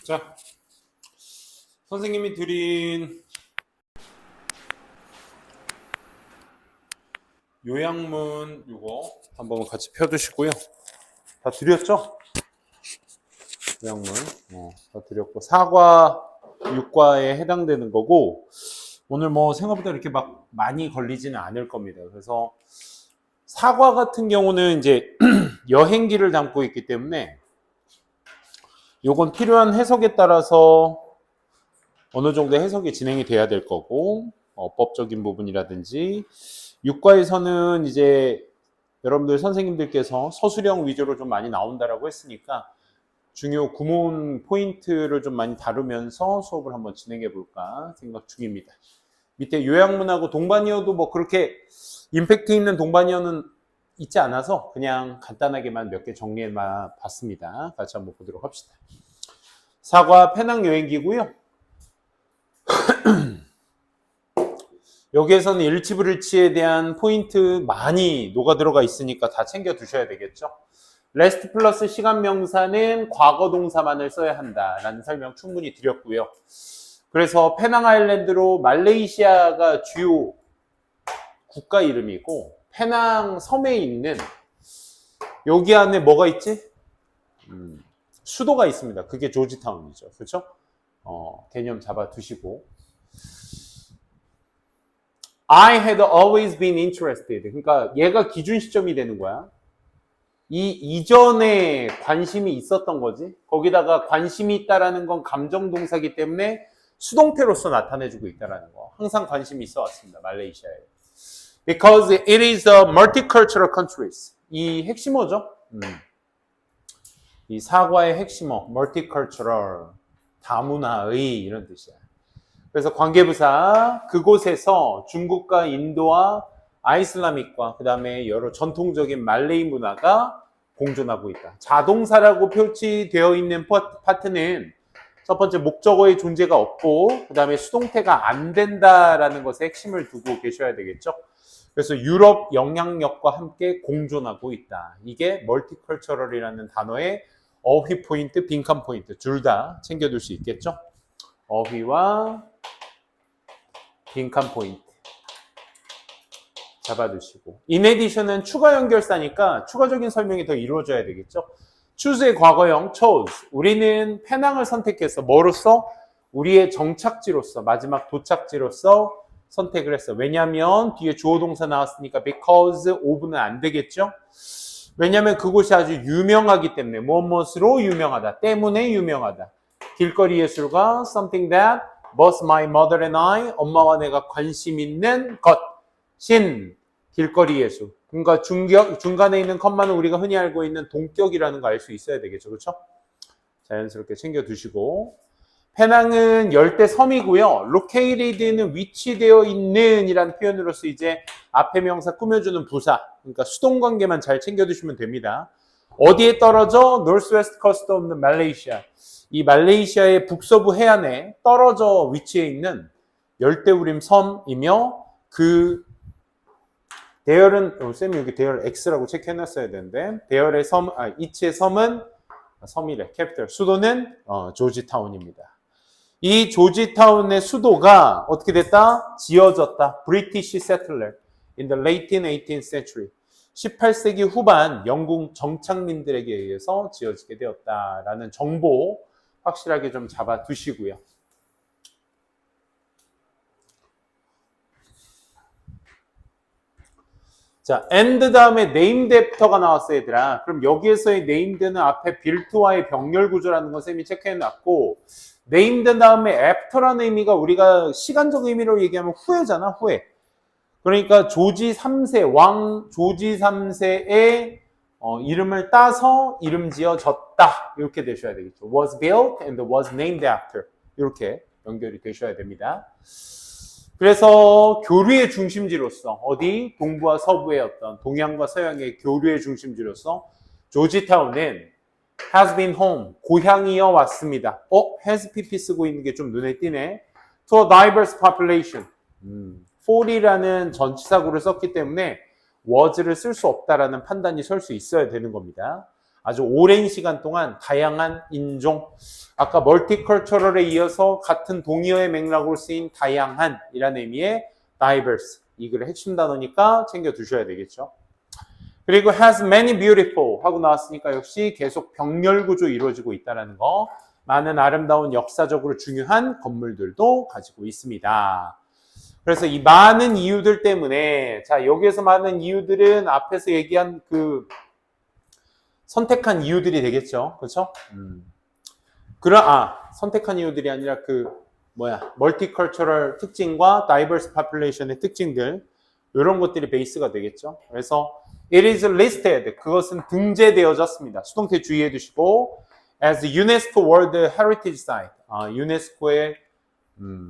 자, 선생님이 드린 요약문 이거 한번 같이 펴두시고요. 다 드렸죠? 요약문 다 드렸고 사과, 육과에 해당되는 거고 오늘 뭐 생각보다 이렇게 막 많이 걸리지는 않을 겁니다. 그래서 사과 같은 경우는 이제 여행기를 담고 있기 때문에 요건 필요한 해석에 따라서 어느 정도 해석이 진행이 돼야 될 거고 법적인 부분이라든지 육과에서는 이제 여러분들 선생님들께서 서술형 위주로 좀 많이 나온다라고 했으니까 중요 구문 포인트를 좀 많이 다루면서 수업을 한번 진행해 볼까 생각 중입니다. 밑에 요약문하고 동반이어도 뭐 그렇게 임팩트 있는 동반이어는 있지 않아서 그냥 간단하게만 몇 개 정리해 봤습니다. 같이 한번 보도록 합시다. 사과 페낭 여행기고요. 여기에서는 일치불일치에 대한 포인트 많이 녹아 들어가 있으니까 다 챙겨 두셔야 되겠죠. 레스트 플러스 시간 명사는 과거 동사만을 써야 한다라는 설명 충분히 드렸고요. 그래서 페낭 아일랜드로 말레이시아가 주요 국가 이름이고 페낭 섬에 있는 여기 안에 뭐가 있지? 수도가 있습니다. 그게 조지타운이죠. 그렇죠? 개념 잡아 두시고 I had always been interested. 그러니까 얘가 기준 시점이 되는 거야. 이 이전에 관심이 있었던 거지. 거기다가 관심이 있다라는 건 감정 동사이기 때문에 수동태로서 나타내주고 있다라는 거. 항상 관심이 있어 왔습니다. 말레이시아에. Because it is a multicultural country. 이 핵심어죠. 이 사과의 핵심어, multicultural, 다문화의 이런 뜻이야. 그래서 관계부사 그곳에서 중국과 인도와 아이슬라믹과 그 다음에 여러 전통적인 말레이 문화가 공존하고 있다. 자동사라고 표시되어 있는 파트는 첫 번째 목적어의 존재가 없고 그 다음에 수동태가 안 된다라는 것에 핵심을 두고 계셔야 되겠죠. 그래서 유럽 영향력과 함께 공존하고 있다. 이게 멀티컬처럴이라는 단어의 어휘 포인트, 빈칸 포인트 둘 다 챙겨둘 수 있겠죠. 어휘와 빈칸 포인트 잡아두시고 in addition은 추가 연결사니까 추가적인 설명이 더 이루어져야 되겠죠. choose의 과거형 chose 우리는 페낭을 선택해서 뭐로써? 우리의 정착지로서 마지막 도착지로서 선택을 했어. 왜냐하면 뒤에 주어 동사 나왔으니까 because of는 안 되겠죠. 왜냐하면 그곳이 아주 유명하기 때문에 무엇으로 유명하다 때문에 유명하다. 길거리 예술가 something that both my mother and I 엄마와 내가 관심 있는 것신 길거리 예술. 그러니까 중간에 있는 컴마는 우리가 흔히 알고 있는 동격이라는 거 알 수 있어야 되겠죠. 그렇죠? 자연스럽게 챙겨두시고 페낭은 열대 섬이고요. located는 위치되어 있는 이란 표현으로서 이제 앞에 명사 꾸며주는 부사 그러니까 수동 관계만 잘 챙겨두시면 됩니다. 어디에 떨어져? northwest coast of Malaysia. 이 말레이시아의 북서부 해안에 떨어져 위치해 있는 열대우림 섬이며 그 대열은 쌤이 여기 대열 X라고 체크해놨어야 되는데 대열의 섬, 이치의 섬은 섬이래 캐피털 수도는 조지타운입니다. 이 조지타운의 수도가 어떻게 됐다? 지어졌다. British settler in the late 18th century. 18세기 후반 영국 정착민들에게 의해서 지어지게 되었다라는 정보 확실하게 좀 잡아 두시고요. 자, and 다음에 named after가 나왔어 얘들아. 그럼 여기에서의 named는 앞에 built와의 병렬 구조라는 건 쌤이 체크해놨고 named 다음에 after라는 의미가 우리가 시간적 의미로 얘기하면 후에잖아, 후에. 그러니까 조지 3세, 왕 조지 3세의 이름을 따서 이름 지어졌다. 이렇게 되셔야 되겠죠. was built and was named after. 이렇게 연결이 되셔야 됩니다. 그래서 교류의 중심지로서 어디? 동부와 서부의 어떤 동양과 서양의 교류의 중심지로서 조지타운은 has been home, 고향이어 왔습니다. has pp 쓰고 있는 게 좀 눈에 띄네. to a diverse population. for이라는 전치사구를 썼기 때문에 was를 쓸 수 없다라는 판단이 설 수 있어야 되는 겁니다. 아주 오랜 시간 동안 다양한 인종, 아까 멀티컬처럴에 이어서 같은 동의어의 맥락으로 쓰인 다양한이라는 의미의 diverse, 이 글의 핵심 단어니까 챙겨 두셔야 되겠죠. 그리고 has many beautiful 하고 나왔으니까 역시 계속 병렬 구조 이루어지고 있다는 거, 많은 아름다운 역사적으로 중요한 건물들도 가지고 있습니다. 그래서 이 많은 이유들 때문에, 자, 여기에서 많은 이유들은 앞에서 얘기한 그 선택한 이유들이 되겠죠. 그렇죠? 선택한 이유들이 아니라 멀티컬처럴 특징과 다이버스 파퓰레이션의 특징들, 이런 것들이 베이스가 되겠죠. 그래서 it is listed, 그것은 등재되어졌습니다. 수동태 주의해 두시고 as UNESCO World Heritage Site, 유네스코의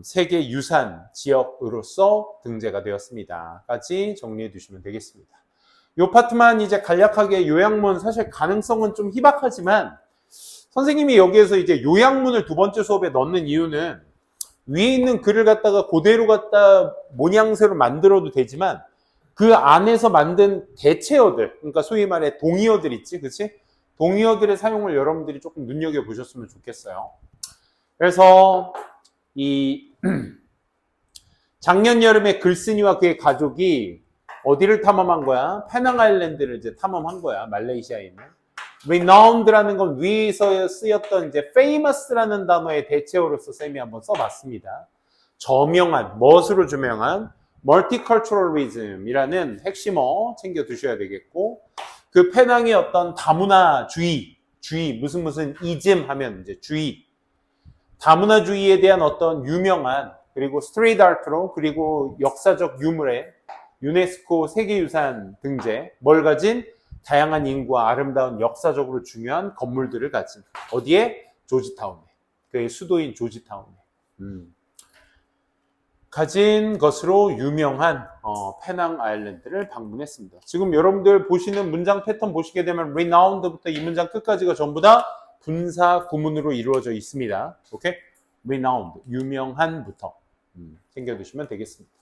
세계 유산 지역으로서 등재가 되었습니다. 까지 정리해 두시면 되겠습니다. 이 파트만 이제 간략하게 요약문, 사실 가능성은 좀 희박하지만 선생님이 여기에서 이제 요약문을 두 번째 수업에 넣는 이유는 위에 있는 글을 갖다가 그대로 갖다 모양새로 만들어도 되지만 그 안에서 만든 대체어들, 그러니까 소위 말해 동의어들 있지, 그치? 동의어들의 사용을 여러분들이 조금 눈여겨보셨으면 좋겠어요. 그래서 이 작년 여름에 글쓴이와 그의 가족이 어디를 탐험한 거야? 페낭 아일랜드를 이제 탐험한 거야. 말레이시아에 있는. renowned라는 건 위에서 쓰였던 이제 famous라는 단어의 대체어로서 쌤이 한번 써봤습니다. 저명한, 멋으로 조명한 multiculturalism이라는 핵심어 챙겨 두셔야 되겠고, 그 페낭의 어떤 다문화주의, 무슨 이즘 하면 이제 주의, 다문화주의에 대한 어떤 유명한, 그리고 스트리트 아트로, 그리고 역사적 유물의 유네스코 세계유산 등재, 뭘 가진? 다양한 인구와 아름다운 역사적으로 중요한 건물들을 가진, 어디에? 조지타운에, 그의 수도인 조지타운에 가진 것으로 유명한 페낭 아일랜드를 방문했습니다. 지금 여러분들 보시는 문장 패턴 보시게 되면 renowned부터 이 문장 끝까지가 전부 다 분사 구문으로 이루어져 있습니다. 오케이? renowned, 유명한부터 챙겨두시면 되겠습니다.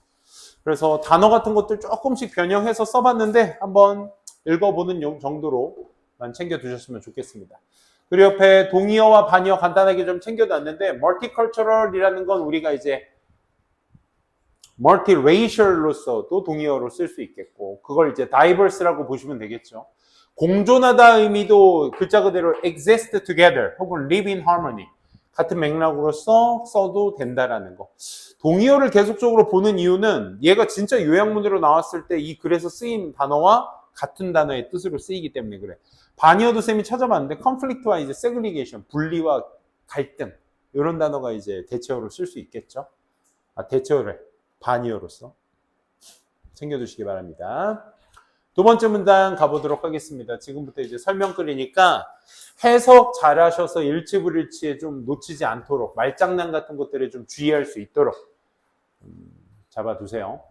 그래서 단어 같은 것들 조금씩 변형해서 써봤는데 한번 읽어보는 정도로만 챙겨두셨으면 좋겠습니다. 그리고 옆에 동의어와 반의어 간단하게 좀 챙겨놨는데 multicultural이라는 건 우리가 이제 multiracial로서도 동의어로 쓸 수 있겠고, 그걸 이제 diverse라고 보시면 되겠죠. 공존하다 의미도 글자 그대로 exist together 혹은 live in harmony, 같은 맥락으로서 써도 된다라는 거. 동의어를 계속적으로 보는 이유는 얘가 진짜 요약문으로 나왔을 때 이 글에서 쓰인 단어와 같은 단어의 뜻으로 쓰이기 때문에 그래. 반의어도 쌤이 찾아봤는데 conflict와 이제 segregation, 분리와 갈등, 이런 단어가 이제 대체어로 쓸 수 있겠죠. 대체어를 반의어로서 챙겨두시기 바랍니다. 두 번째 문장 가보도록 하겠습니다. 지금부터 이제 설명글이니까 해석 잘 하셔서 일치불일치에 좀 놓치지 않도록, 말장난 같은 것들에 좀 주의할 수 있도록 잡아두세요.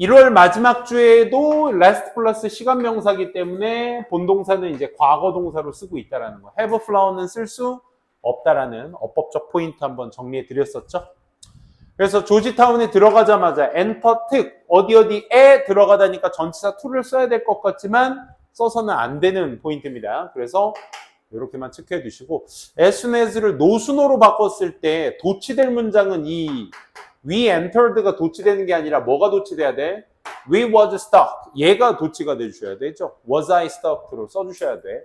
1월 마지막 주에도 last 플러스 시간명사기 때문에 본동사는 이제 과거동사로 쓰고 있다는 거. have flown은 쓸 수 없다라는 어법적 포인트 한번 정리해 드렸었죠. 그래서 조지타운에 들어가자마자 enter 특 어디에 들어가다니까 전치사 to를 써야 될 것 같지만 써서는 안 되는 포인트입니다. 그래서 이렇게만 체크해 두시고 as soon as를 노순어로 바꿨을 때 도치될 문장은 이 we entered가 도치되는 게 아니라 뭐가 도치돼야 돼? we was stuck. 얘가 도치가 돼주셔야 되죠. was I stuck로 써주셔야 돼.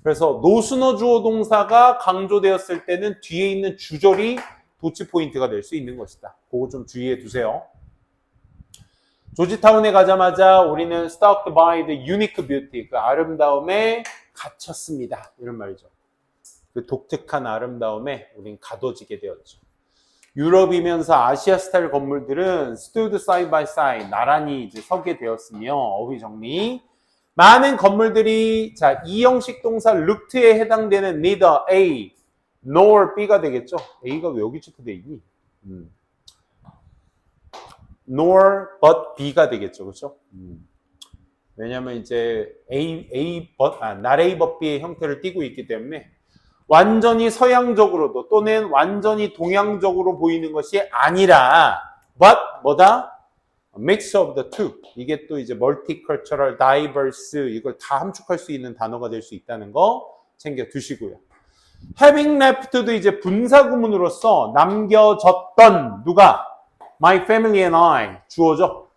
그래서 노순어 주어 동사가 강조되었을 때는 뒤에 있는 주절이 도치 포인트가 될 수 있는 것이다. 그거 좀 주의해 두세요. 조지타운에 가자마자 우리는 stuck by the unique beauty, 그 아름다움에 갇혔습니다. 이런 말이죠. 그 독특한 아름다움에 우린 가둬지게 되었죠. 유럽이면서 아시아 스타일 건물들은 stood side by side, 나란히 이제 서게 되었으며, 어휘 정리. 많은 건물들이, 자, 이 형식 동사 looked에 해당되는 neither A nor B가 되겠죠. A가 왜 여기 체크되어 있니? nor but B가 되겠죠. 그렇죠? 왜냐하면 이제 not A but B의 형태를 띠고 있기 때문에 완전히 서양적으로도 또는 완전히 동양적으로 보이는 것이 아니라 but 뭐다? mix of the two. 이게 또 이제 multicultural, diverse 이걸 다 함축할 수 있는 단어가 될 수 있다는 거 챙겨 두시고요. having left도 이제 분사구문으로서 남겨졌던 누가? My family and I 주어죠.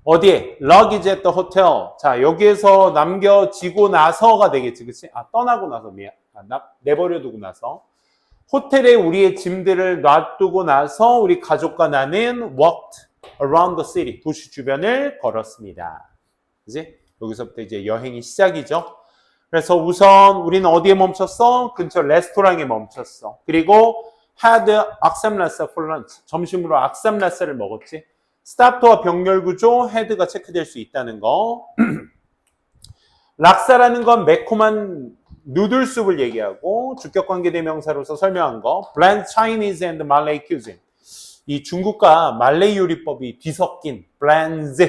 어디에? luggage at the hotel. 자, 여기에서 남겨지고 나서가 되겠지, 그치? 떠나고 나서 내버려 두고 나서. 호텔에 우리의 짐들을 놔두고 나서 우리 가족과 나는 walked around the city. 도시 주변을 걸었습니다. 그치? 여기서부터 이제 여행이 시작이죠. 그래서 우선 우리는 어디에 멈췄어? 근처 레스토랑에 멈췄어. 그리고 had 악삼라사 for lunch. 점심으로 악삼라사를 먹었지. 스탑토와 병렬 구조, had가 체크될 수 있다는 거. 락사라는 건 매콤한 누들숲을 얘기하고 주격관계 대명사로서 설명한 거. blend Chinese and Malay cuisine. 이 중국과 말레이 요리법이 뒤섞인 blends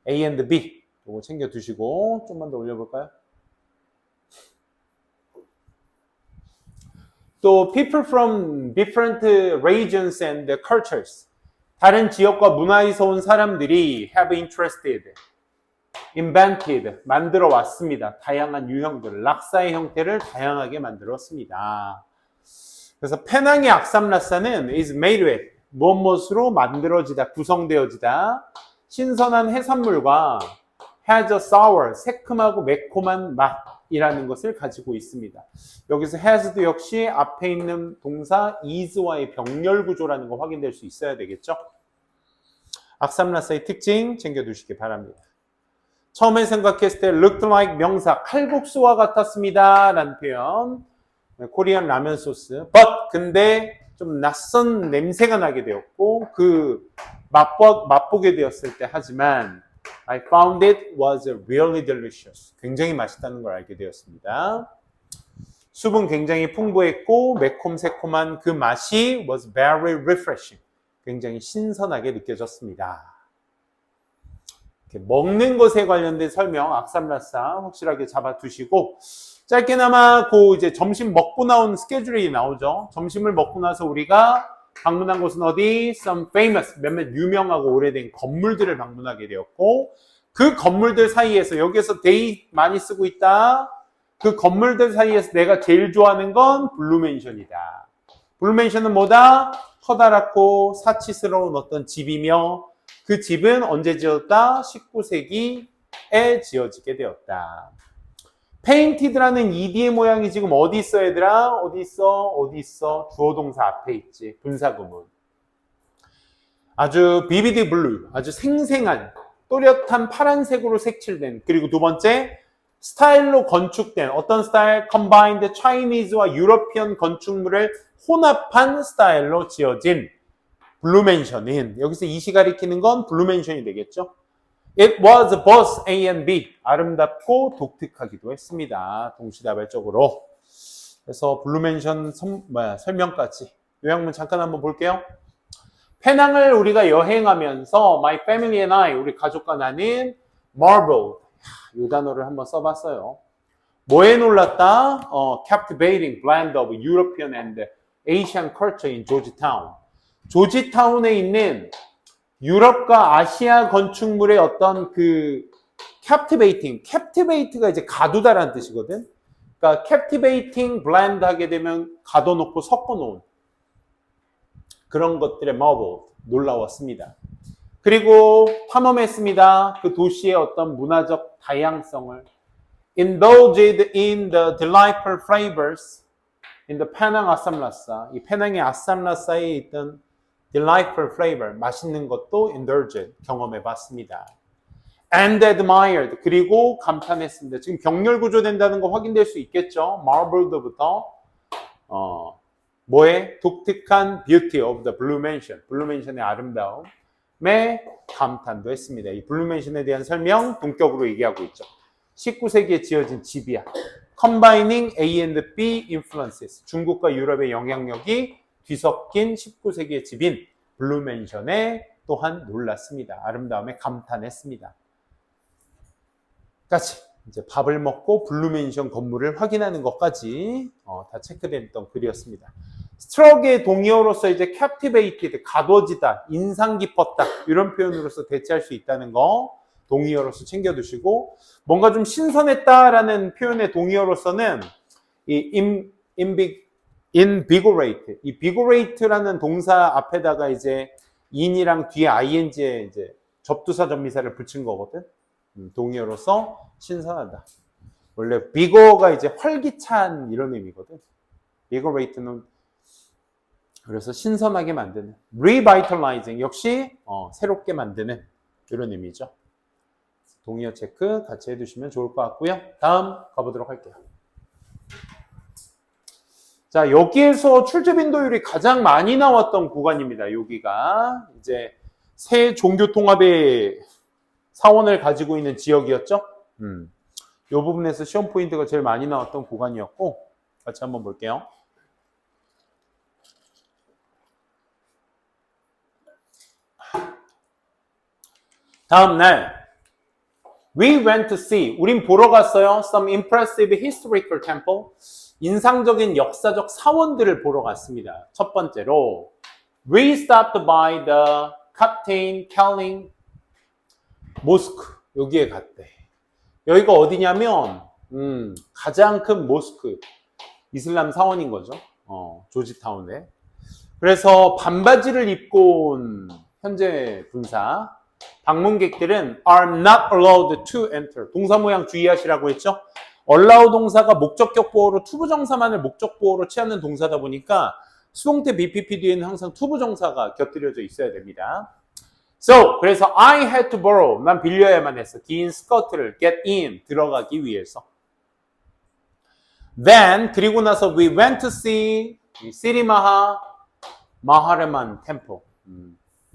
A and B. 이거 챙겨 두시고 좀만 더 올려볼까요? 또 people from different regions and cultures. 다른 지역과 문화에서 온 사람들이 have interested, invented, 만들어 왔습니다. 다양한 유형들, 락사의 형태를 다양하게 만들었습니다. 그래서 페낭의 악삼라사는 is made with, 무엇으로 만들어지다, 구성되어지다, 신선한 해산물과 has a sour, 새큼하고 매콤한 맛이라는 것을 가지고 있습니다. 여기서 has도 역시 앞에 있는 동사 is와의 병렬 구조라는 거 확인될 수 있어야 되겠죠. 악삼라사의 특징 챙겨두시기 바랍니다. 처음에 생각했을 때 looked like 명사, 칼국수와 같았습니다 라는 표현. 코리안 라면 소스. but 근데 좀 낯선 냄새가 나게 되었고 그 맛보게 되었을 때 하지만 I found it was really delicious. 굉장히 맛있다는 걸 알게 되었습니다. 수분 굉장히 풍부했고 매콤 새콤한 그 맛이 was very refreshing. 굉장히 신선하게 느껴졌습니다. 먹는 것에 관련된 설명 악삼라사 확실하게 잡아두시고 짧게나마 그 이제 점심 먹고 나온 스케줄이 나오죠. 점심을 먹고 나서 우리가 방문한 곳은 어디? Some famous, 몇몇 유명하고 오래된 건물들을 방문하게 되었고 그 건물들 사이에서 여기에서 데이 많이 쓰고 있다. 그 건물들 사이에서 내가 제일 좋아하는 건 블루맨션이다. 블루맨션은 뭐다? 커다랗고 사치스러운 어떤 집이며 그 집은 언제 지었다? 19세기에 지어지게 되었다. painted라는 ed의 모양이 지금 어디 있어 얘들아? 어디 있어? 어디 있어? 주어 동사 앞에 있지. 분사구문. 아주 vivid blue, 아주 생생한 또렷한 파란색으로 색칠된 그리고 두 번째 스타일로 건축된 어떤 스타일? combined Chinese와 유러피언 건축물을 혼합한 스타일로 지어진 블루맨션은 여기서 이시 가리키는 건 블루맨션이 되겠죠. It was both A and B. 아름답고 독특하기도 했습니다. 동시다발적으로. 그래서 블루맨션 설명까지 요약문 잠깐 한번 볼게요. 페낭을 우리가 여행하면서 My family and I, 우리 가족과 나는 marveled. 이 단어를 한번 써봤어요. 뭐에 놀랐다? Captivating blend of European and Asian culture in Georgetown. 조지타운에 있는 유럽과 아시아 건축물의 어떤 그 captivate가 이제 가두다라는 뜻이거든. 그러니까 captivating blend 하게 되면 가둬놓고 섞어놓은 그런 것들의 marvel, 놀라웠습니다. 그리고 탐험했습니다. 그 도시의 어떤 문화적 다양성을 indulged in the delightful flavors in the Penang Assamlasa. 이 페낭의 아삼라사에 있던 delightful flavor, 맛있는 것도 indulged, 경험해봤습니다. and admired, 그리고 감탄했습니다. 지금 병렬 구조된다는 거 확인될 수 있겠죠. marveled부터 뭐에? 독특한 beauty of the blue mansion, 블루 맨션의 아름다움에 감탄도 했습니다. 이 블루 맨션에 대한 설명 본격으로 얘기하고 있죠. 19세기에 지어진 집이야. combining A and B influences, 중국과 유럽의 영향력이 뒤섞인 19세기의 집인 블루 맨션에 또한 놀랐습니다. 아름다움에 감탄했습니다. 까지 이제 밥을 먹고 블루 맨션 건물을 확인하는 것까지 다 체크됐던 글이었습니다. struck의 동의어로서 이제 captivated, 가둬지다, 인상 깊었다 이런 표현으로서 대체할 수 있다는 거 동의어로서 챙겨두시고, 뭔가 좀 신선했다라는 표현의 동의어로서는 이 invigorate, 이 vigorate라는 동사 앞에다가 이제 in이랑 뒤에 ing에 이제 접두사 접미사를 붙인 거거든. 동의어로서 신선하다. 원래 vigor가 이제 활기찬 이런 의미거든. vigorate는 그래서 신선하게 만드는, revitalizing 역시 새롭게 만드는 이런 의미죠. 동의어 체크 같이 해두시면 좋을 것 같고요. 다음 가보도록 할게요. 자, 여기에서 출제 빈도율이 가장 많이 나왔던 구간입니다. 여기가 이제 새 종교 통합의 사원을 가지고 있는 지역이었죠. 이 부분에서 시험 포인트가 제일 많이 나왔던 구간이었고, 같이 한번 볼게요. 다음 날 We went to see, 우린 보러 갔어요. Some impressive historical temple, 인상적인 역사적 사원들을 보러 갔습니다. 첫 번째로 We stopped by the Captain Kelling Mosque, 여기에 갔대. 여기가 어디냐면 가장 큰 모스크, 이슬람 사원인 거죠. 조지타운에. 그래서 반바지를 입고 온 현재 군사, 방문객들은 are not allowed to enter. 동사 모양 주의하시라고 했죠. allow 동사가 목적격 보호로 투부정사만을 목적 보호로 취하는 동사다 보니까 수동태 BPP 뒤에는 항상 투부정사가 곁들여져 있어야 됩니다. So, 그래서 I had to borrow, 난 빌려야만 했어. 긴 스커트를 get in, 들어가기 위해서. Then, 그리고 나서 we went to see 시리 마하레만 템플.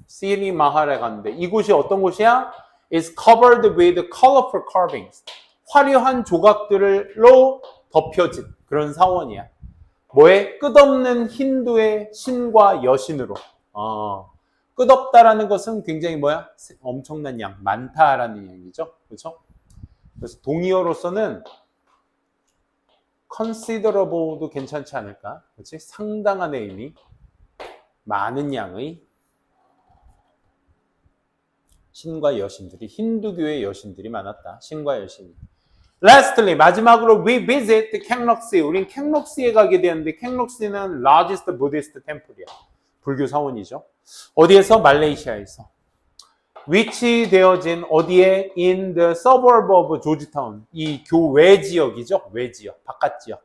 시리 마하레 갔는데 이곳이 어떤 곳이야? It's covered with colorful carvings. 화려한 조각들로 덮여진 그런 사원이야. 뭐에? 끝없는 힌두의 신과 여신으로. 끝없다라는 것은 굉장히 뭐야? 엄청난 양, 많다라는 얘기죠. 그렇죠? 그래서 동의어로서는 considerable도 괜찮지 않을까? 그렇지? 상당한 의미, 많은 양의 신과 여신들이, 힌두교의 여신들이 많았다. 신과 여신이. Lastly, 마지막으로 we visit 캥록시. 우린 캥록시에 가게 되었는데 캥록시는 largest Buddhist temple이야. 불교 사원이죠. 어디에서? 말레이시아에서. 위치되어진 어디에? In the suburb of 조지타운. 이 교외 지역이죠. 외 지역, 바깥 지역.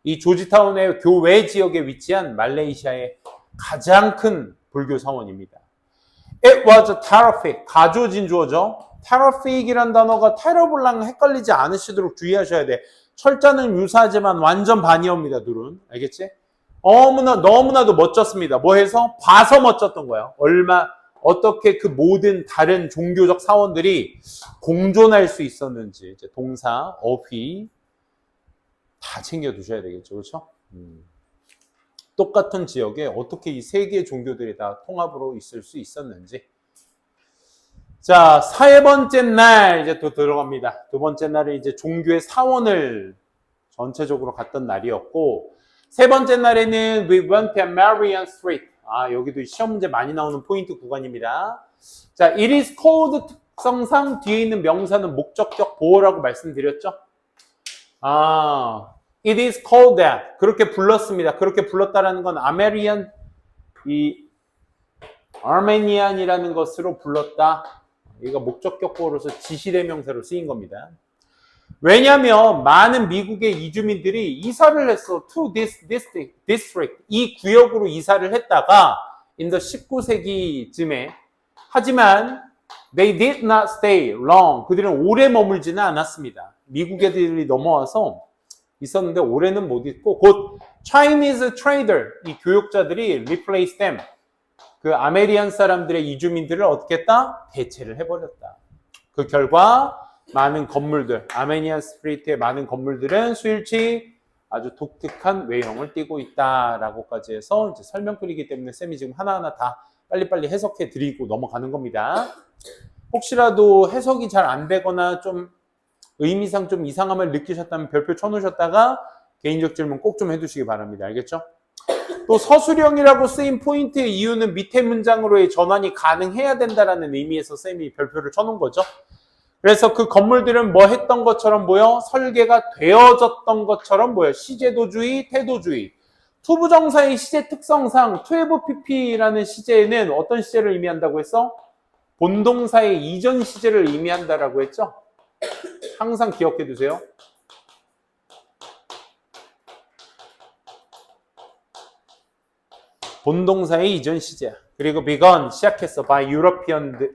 이 조지타운의 교외 지역에 위치한 말레이시아의 가장 큰 불교 사원입니다. It was terrific. 가조진주어죠. terrific이란 단어가 terrible랑 헷갈리지 않으시도록 주의하셔야 돼. 철자는 유사하지만 완전 반이어입니다. 둘은. 알겠지? 너무나도 멋졌습니다. 뭐 해서? 봐서 멋졌던 거예요. 어떻게 그 모든 다른 종교적 사원들이 공존할 수 있었는지, 이제 동사, 어휘 다 챙겨두셔야 되겠죠. 그렇죠? 똑같은 지역에 어떻게 이 세 개의 종교들이 다 통합으로 있을 수 있었는지. 자, 세 번째 날 이제 또 들어갑니다. 두 번째 날은 이제 종교의 사원을 전체적으로 갔던 날이었고, 세 번째 날에는 we went to Marian Street. 여기도 시험 문제 많이 나오는 포인트 구간입니다. 자, it is called 특성상 뒤에 있는 명사는 목적격 보호라고 말씀드렸죠. It is called that. 그렇게 불렀습니다. 그렇게 불렀다라는 건 아르메니안이라는 것으로 불렀다. 이거 목적격 보호로서 지시대명사로 쓰인 겁니다. 왜냐하면 많은 미국의 이주민들이 이사를 했어. to this district. 이 구역으로 이사를 했다가 in the 19세기쯤에. 하지만 they did not stay long. 그들은 오래 머물지는 않았습니다. 미국 애들이 넘어와서 있었는데 올해는 못 있고, 곧 Chinese trader, 이 교역자들이 replace them, 그 아메리안 사람들의 이주민들을 어떻게 했다? 대체를 해버렸다. 그 결과 많은 건물들, 아메니안 스트리트의 많은 건물들은 수일치 아주 독특한 외형을 띠고 있다라고까지 해서 이제 설명글이기 때문에 쌤이 지금 하나하나 다 빨리빨리 해석해 드리고 넘어가는 겁니다. 혹시라도 해석이 잘 안 되거나 좀 의미상 좀 이상함을 느끼셨다면 별표 쳐놓으셨다가 개인적 질문 꼭 좀 해두시기 바랍니다. 알겠죠? 또 서술형이라고 쓰인 포인트의 이유는 밑에 문장으로의 전환이 가능해야 된다라는 의미에서 쌤이 별표를 쳐놓은 거죠. 그래서 그 건물들은 뭐 했던 것처럼 뭐요? 설계가 되어졌던 것처럼 뭐요? 시제도주의, 태도주의. 투부정사의 시제 특성상 12pp라는 시제는 어떤 시제를 의미한다고 했어? 본동사의 이전 시제를 의미한다라고 했죠? 항상 기억해 두세요. 본동사의 이전 시제야. 그리고 begun, 시작했어. by European들에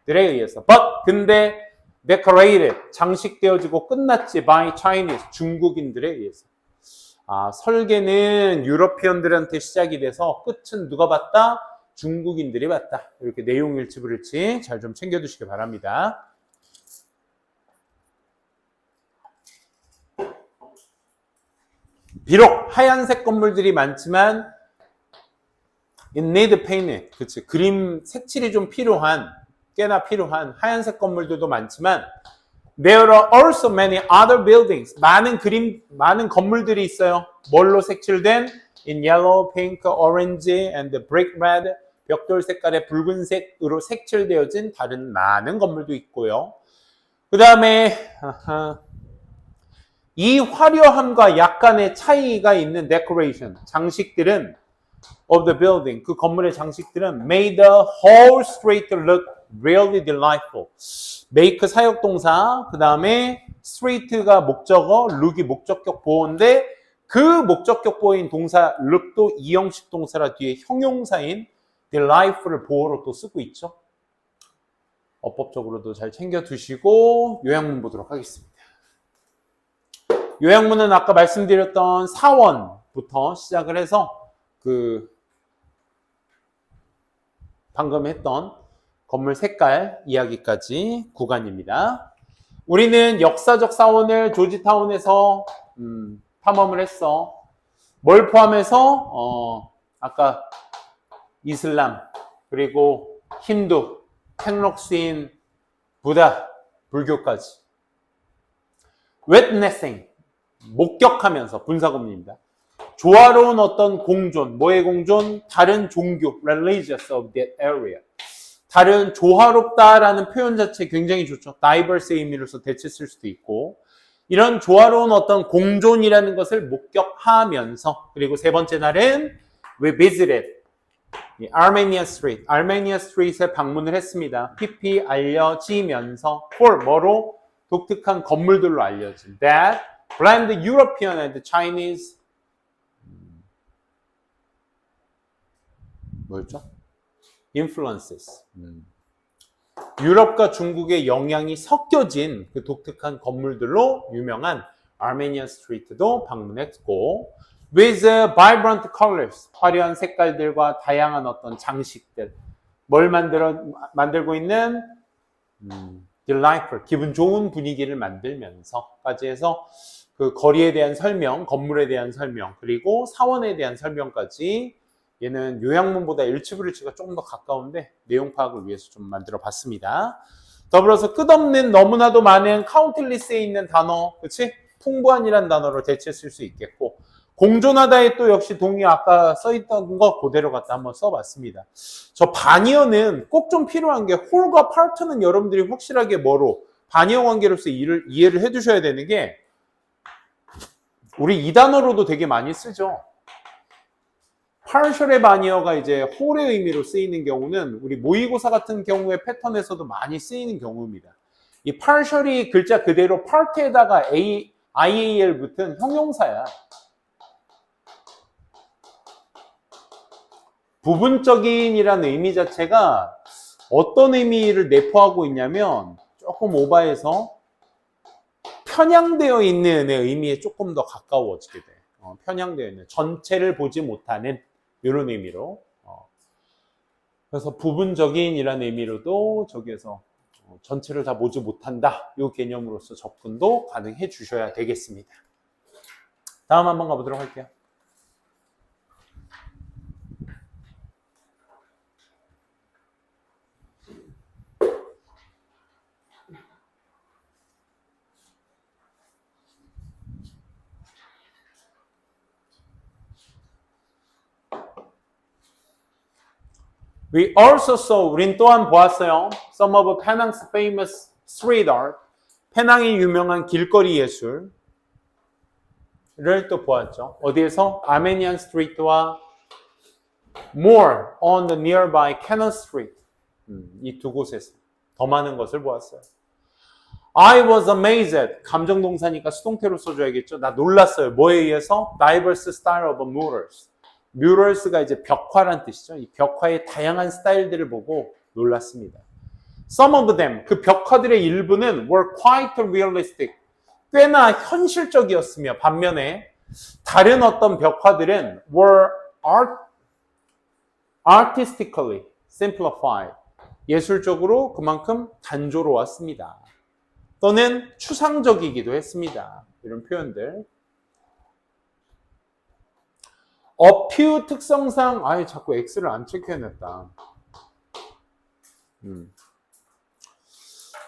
의해서. but, 근데 decorated, 장식되어지고 끝났지. by Chinese, 중국인들에 의해서. 아, 설계는 유러피언들한테 시작이 돼서 끝은 누가 봤다? 중국인들이 봤다. 이렇게 내용 일치 불일치 잘 좀 챙겨두시기 바랍니다. 비록 하얀색 건물들이 많지만 it need paint. 그치. 그림 색칠이 좀 필요한, 꽤나 필요한 하얀색 건물들도 많지만 there are also many other buildings. 많은 건물들이 있어요. 뭘로 색칠된? in yellow, pink, orange, and brick red. 벽돌 색깔의 붉은색으로 색칠되어진 다른 많은 건물도 있고요. 그 다음에 이 화려함과 약간의 차이가 있는 decoration, 장식들은 of the building, 그 건물의 장식들은 made the whole street look really delightful. make 사역동사, 그 다음에 street가 목적어, look이 목적격 보어인데 그 목적격 보어인 동사 look도 이형식 동사라 뒤에 형용사인 delightful을 보어로 또 쓰고 있죠. 어법적으로도 잘 챙겨두시고 요약문 보도록 하겠습니다. 요약문은 아까 말씀드렸던 사원부터 시작을 해서 방금 했던 건물 색깔 이야기까지 구간입니다. 우리는 역사적 사원을 조지타운에서 탐험을 했어. 뭘 포함해서? 아까 이슬람, 그리고 힌두, 팽록스인, 부다, 불교까지. witnessing, 목격하면서 분사구문입니다. 조화로운 어떤 공존, 뭐의 공존? 다른 종교, religious of that area. 다른 조화롭다라는 표현 자체 굉장히 좋죠. diverse의 의미로서 대체 쓸 수도 있고 이런 조화로운 어떤 공존이라는 것을 목격하면서 그리고 세 번째 날은 we visited Armenia Street, Armenia Street에 방문을 했습니다. PP 알려지면서 for 뭐로? 독특한 건물들로 알려진 that blend European and Chinese 뭐였죠? influences. 유럽과 중국의 영향이 섞여진 그 독특한 건물들로 유명한 아르메니아 스트리트도 방문했고 with vibrant colors, 화려한 색깔들과 다양한 어떤 장식들 뭘 만들고 있는 delightful, 기분 좋은 분위기를 만들면서까지 해서 그 거리에 대한 설명, 건물에 대한 설명 그리고 사원에 대한 설명까지 얘는 요약문보다 일치불일치가 조금 더 가까운데 내용 파악을 위해서 좀 만들어 봤습니다. 더불어서 끝없는 너무나도 많은 카운틀리스에 있는 단어, 그치? 풍부한이라는 단어로 대체 쓸 수 있겠고 공존하다에 또 역시 동의 아까 써있던 거 그대로 갖다 한번 써봤습니다. 저 반이어는 꼭 좀 필요한 게 홀과 파트는 여러분들이 확실하게 뭐로 반이어 관계로서 이해를 해두셔야 되는 게 우리 이 단어로도 되게 많이 쓰죠. partial의 반이어가 이제 whole의 의미로 쓰이는 경우는 우리 모의고사 같은 경우의 패턴에서도 많이 쓰이는 경우입니다. 이 partial이 글자 그대로 part에다가 IAL 붙은 형용사야. 부분적인이라는 의미 자체가 어떤 의미를 내포하고 있냐면 조금 오버해서 편향되어 있는 의미에 조금 더 가까워지게 돼. 편향되어 있는 전체를 보지 못하는 이런 의미로 그래서 부분적인이라는 의미로도 저기에서 전체를 다 보지 못한다 이 개념으로서 접근도 가능해 주셔야 되겠습니다. 다음 한번 가보도록 할게요. We also saw, 우린 또한 보았어요. Some of Penang's famous street art. 페낭의 유명한 길거리 예술을 또 보았죠. 어디에서? 아메니안 스트리트와 more on the nearby Cannon Street. 이 두 곳에서 더 많은 것을 보았어요. I was amazed. 감정동사니까 수동태로 써줘야겠죠. 나 놀랐어요. 뭐에 의해서? Diverse style of murals. murals가 이제 벽화란 뜻이죠. 이 벽화의 다양한 스타일들을 보고 놀랐습니다. Some of them, 그 벽화들의 일부는 were quite realistic. 꽤나 현실적이었으며 반면에 다른 어떤 벽화들은 were artistically simplified. 예술적으로 그만큼 단조로웠습니다. 또는 추상적이기도 했습니다. 이런 표현들. 어퓨 특성상, 자꾸 X를 안 체크해냈다.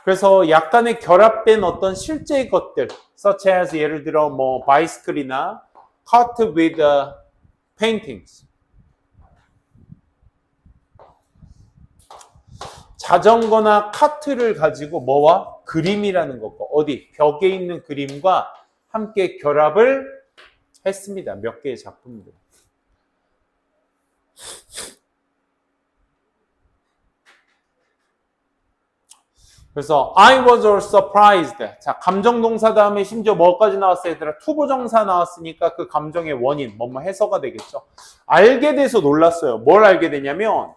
그래서 약간의 결합된 어떤 실제 것들, such as 예를 들어 뭐 바이스클이나 cut with paintings. 자전거나 카트를 가지고 뭐와? 그림이라는 것과 어디? 벽에 있는 그림과 함께 결합을 했습니다. 몇 개의 작품들. 그래서 I was all surprised. 자, 감정동사 다음에 심지어 뭐까지 나왔어요? 얘들아? 투부정사 나왔으니까 그 감정의 원인, 뭐뭐 해서가 되겠죠. 알게 돼서 놀랐어요. 뭘 알게 되냐면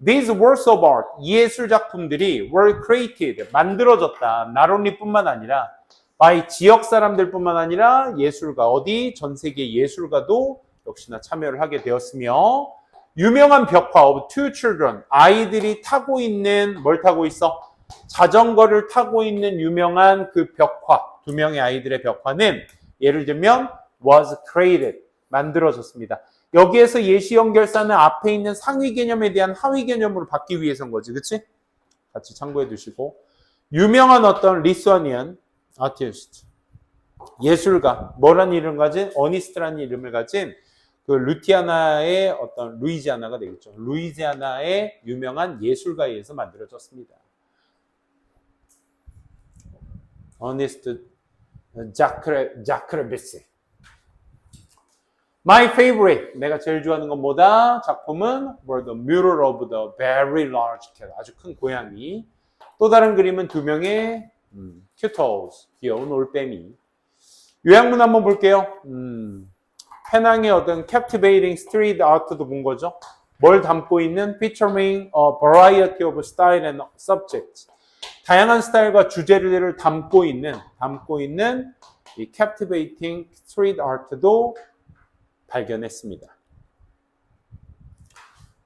These works of art, 예술 작품들이 were created, 만들어졌다. not only 뿐만 아니라 by 지역 사람들 뿐만 아니라 예술가, 어디? 전 세계 예술가도 역시나 참여를 하게 되었으며 유명한 벽화 of two children, 아이들이 타고 있는, 뭘 타고 있어? 자전거를 타고 있는 유명한 그 벽화, 두 명의 아이들의 벽화는 예를 들면 was created, 만들어졌습니다. 여기에서 예시 연결사는 앞에 있는 상위 개념에 대한 하위 개념으로 받기 위해서인 거지, 그치? 같이 참고해 두시고 유명한 어떤 리수아니안 아티스트, 예술가, 뭐라는 이름을 가진? 어니스트라는 이름을 가진 그 루이지아나의 어떤 루이지아나가 되겠죠. 루이지아나의 유명한 예술가에 의해서 만들어졌습니다. 어니스트 자크레비치. My favorite, 내가 제일 좋아하는 건 뭐다? 작품은 were the mural of the very large cat, 아주 큰 고양이. 또 다른 그림은 두 명의 큐터스, 귀여운 올빼미. 요약문 한번 볼게요. 페낭의 어떤 captivating street art도 본 거죠. 뭘 담고 있는? featuring a variety of style and subjects. 다양한 스타일과 주제를 담고 있는 이 captivating street art도 발견했습니다.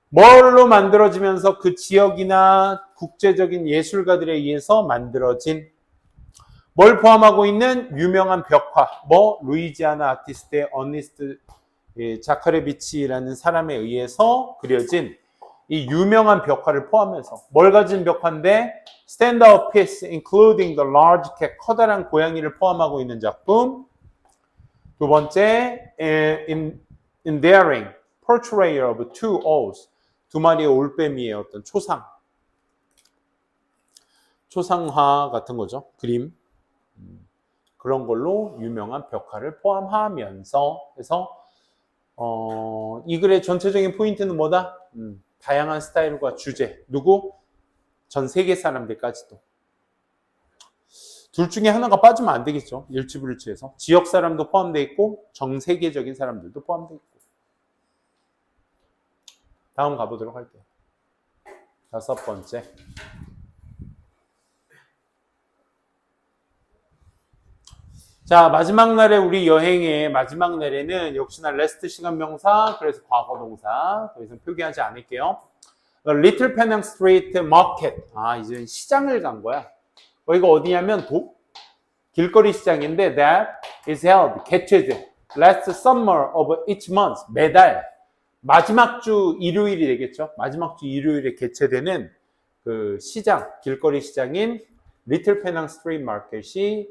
뭘로 만들어지면서 그 지역이나 국제적인 예술가들에 의해서 만들어진 뭘 포함하고 있는 유명한 벽화, 뭐 루이지아나 아티스트의 어니스트 자카레비치라는 사람에 의해서 그려진 이 유명한 벽화를 포함해서 뭘 가진 벽화인데 stand-up piece including the large cat, 커다란 고양이를 포함하고 있는 작품. 두 번째, endearing portrait of two owls, 두 마리의 올빼미의 어떤 초상화 같은 거죠. 그림. 그런 걸로 유명한 벽화를 포함하면서 해서 이 글의 전체적인 포인트는 뭐다? 다양한 스타일과 주제. 누구? 전 세계 사람들까지도. 둘 중에 하나가 빠지면 안 되겠죠. 일치불일치해서. 지역 사람도 포함되어 있고 전 세계적인 사람들도 포함되어 있고. 다음 가보도록 할게요. 5번째. 자, 마지막 날에 우리 여행의 마지막 날에는 역시나 레스트 시간 명사, 그래서 과거 동사. 더 이상 표기하지 않을게요. Little Penang Street Market. 이제 시장을 간 거야. 여기가 어디냐면 길거리 시장인데 that is held, 개최돼. Last summer of each month. 매달 마지막 주 일요일이 되겠죠. 마지막 주 일요일에 개최되는 그 시장, 길거리 시장인 Little Penang Street Market이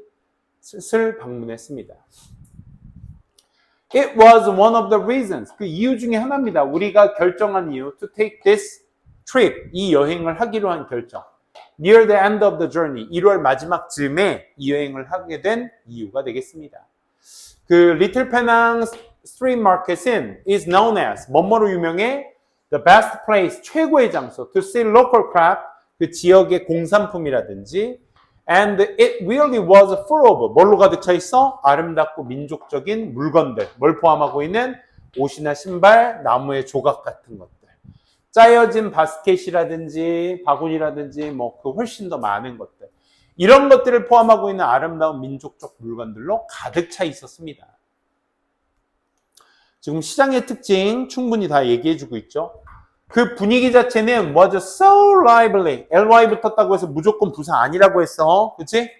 을 방문했습니다. It was one of the reasons, 그 이유 중에 하나입니다. 우리가 결정한 이유, to take this trip, 이 여행을 하기로 한 결정. Near the end of the journey, 1월 마지막 즈음에 이 여행을 하게 된 이유가 되겠습니다. 그 Little Penang Street Market은 is known as 뭐뭐로 유명해? The best place, 최고의 장소 to see local craft, 그 지역의 공산품이라든지 and it really was full of, 뭘로 가득 차 있어? 아름답고 민족적인 물건들, 뭘 포함하고 있는? 옷이나 신발, 나무의 조각 같은 것들. 짜여진 바스켓이라든지 바구니라든지 뭐 그 훨씬 더 많은 것들. 이런 것들을 포함하고 있는 아름다운 민족적 물건들로 가득 차 있었습니다. 지금 시장의 특징 충분히 다 얘기해주고 있죠. 그 분위기 자체는 was so lively. ly 붙었다고 해서 무조건 부사 아니라고 했어. 그치?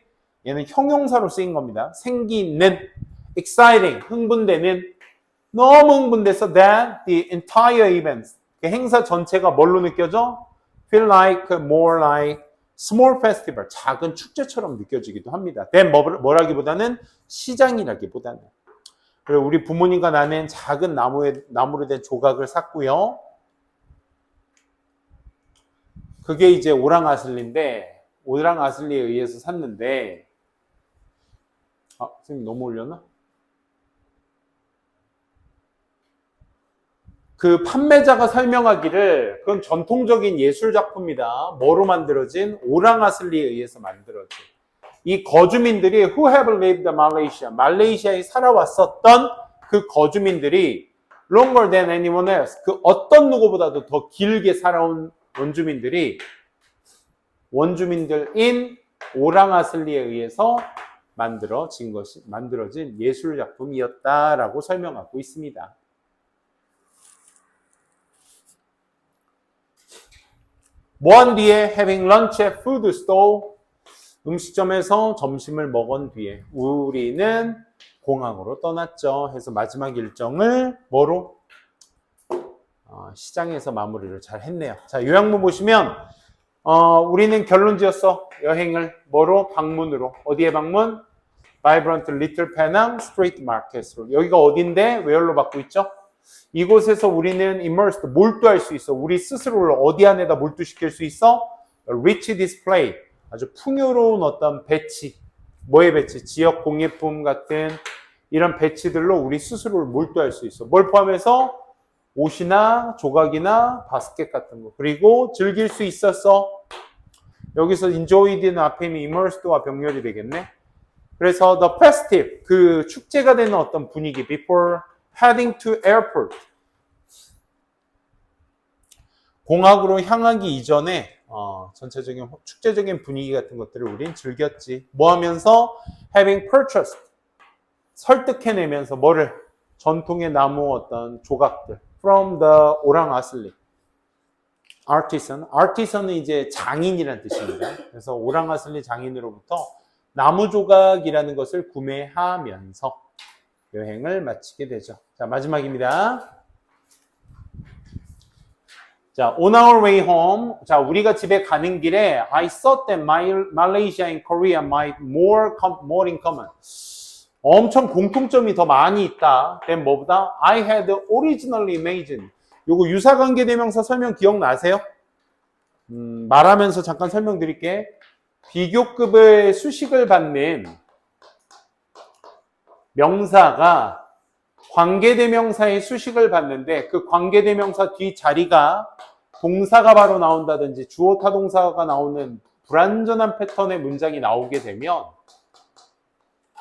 얘는 형용사로 쓰인 겁니다. 생기는, exciting, 흥분되는, 너무 흥분돼서 that the entire event, 그 행사 전체가 뭘로 느껴져? feel like, more like small festival, 작은 축제처럼 느껴지기도 합니다. then 뭐라기보다는 시장이라기보다는. 그리고 우리 부모님과 나는 작은 나무로 된 조각을 샀고요. 그게 이제 오랑아슬리인데, 오랑아슬리에 의해서 샀는데, 선생님 너무 올렸나? 그 판매자가 설명하기를 그건 전통적인 예술작품이다. 뭐로 만들어진? 오랑아슬리에 의해서 만들어진. 이 거주민들이 who have lived in Malaysia, 말레이시아에 살아왔었던 그 거주민들이 longer than anyone else, 그 어떤 누구보다도 더 길게 살아온 원주민들인 오랑아슬리에 의해서 만들어진 예술작품이었다라고 설명하고 있습니다. 뭐한 뒤에 having lunch at food stall, 음식점에서 점심을 먹은 뒤에 우리는 공항으로 떠났죠. 해서 마지막 일정을 뭐로? 시장에서 마무리를 잘 했네요. 자, 요약문 보시면 우리는 결론 지었어. 여행을 뭐로? 방문으로. 어디에 방문? Vibrant Little Penang Street Market으로. 여기가 어딘데? where로 받고 있죠? 이곳에서 우리는 immersed, 몰두할 수 있어. 우리 스스로를 어디 안에다 몰두시킬 수 있어? rich display, 아주 풍요로운 어떤 배치. 뭐의 배치? 지역 공예품 같은 이런 배치들로 우리 스스로를 몰두할 수 있어. 뭘 포함해서? 옷이나 조각이나 바스켓 같은 거. 그리고 즐길 수 있었어. 여기서 enjoyed는 앞에 있는 immersed와 병렬이 되겠네. 그래서 the festive, 그 축제가 되는 어떤 분위기. before heading to airport, 공항으로 향하기 이전에 전체적인 축제적인 분위기 같은 것들을 우린 즐겼지. 뭐 하면서? having purchased, 설득해내면서 뭐를? 전통의 나무 어떤 조각들 from the 오랑아슬리. artisan은 이제 장인이라는 뜻입니다. 그래서 오랑아슬리 장인으로부터 나무 조각이라는 것을 구매하면서 여행을 마치게 되죠. 자, 마지막입니다. 자, on our way home. 자, 우리가 집에 가는 길에 I thought that Malaysia and Korea might more in common. 엄청 공통점이 더 많이 있다. then 뭐보다? I had originally imagined. 요거 유사관계대명사 설명 기억나세요? 말하면서 잠깐 설명드릴게. 비교급의 수식을 받는 명사가 관계대명사의 수식을 받는데 그 관계대명사 뒤 자리가 동사가 바로 나온다든지 주어 타동사가 나오는 불완전한 패턴의 문장이 나오게 되면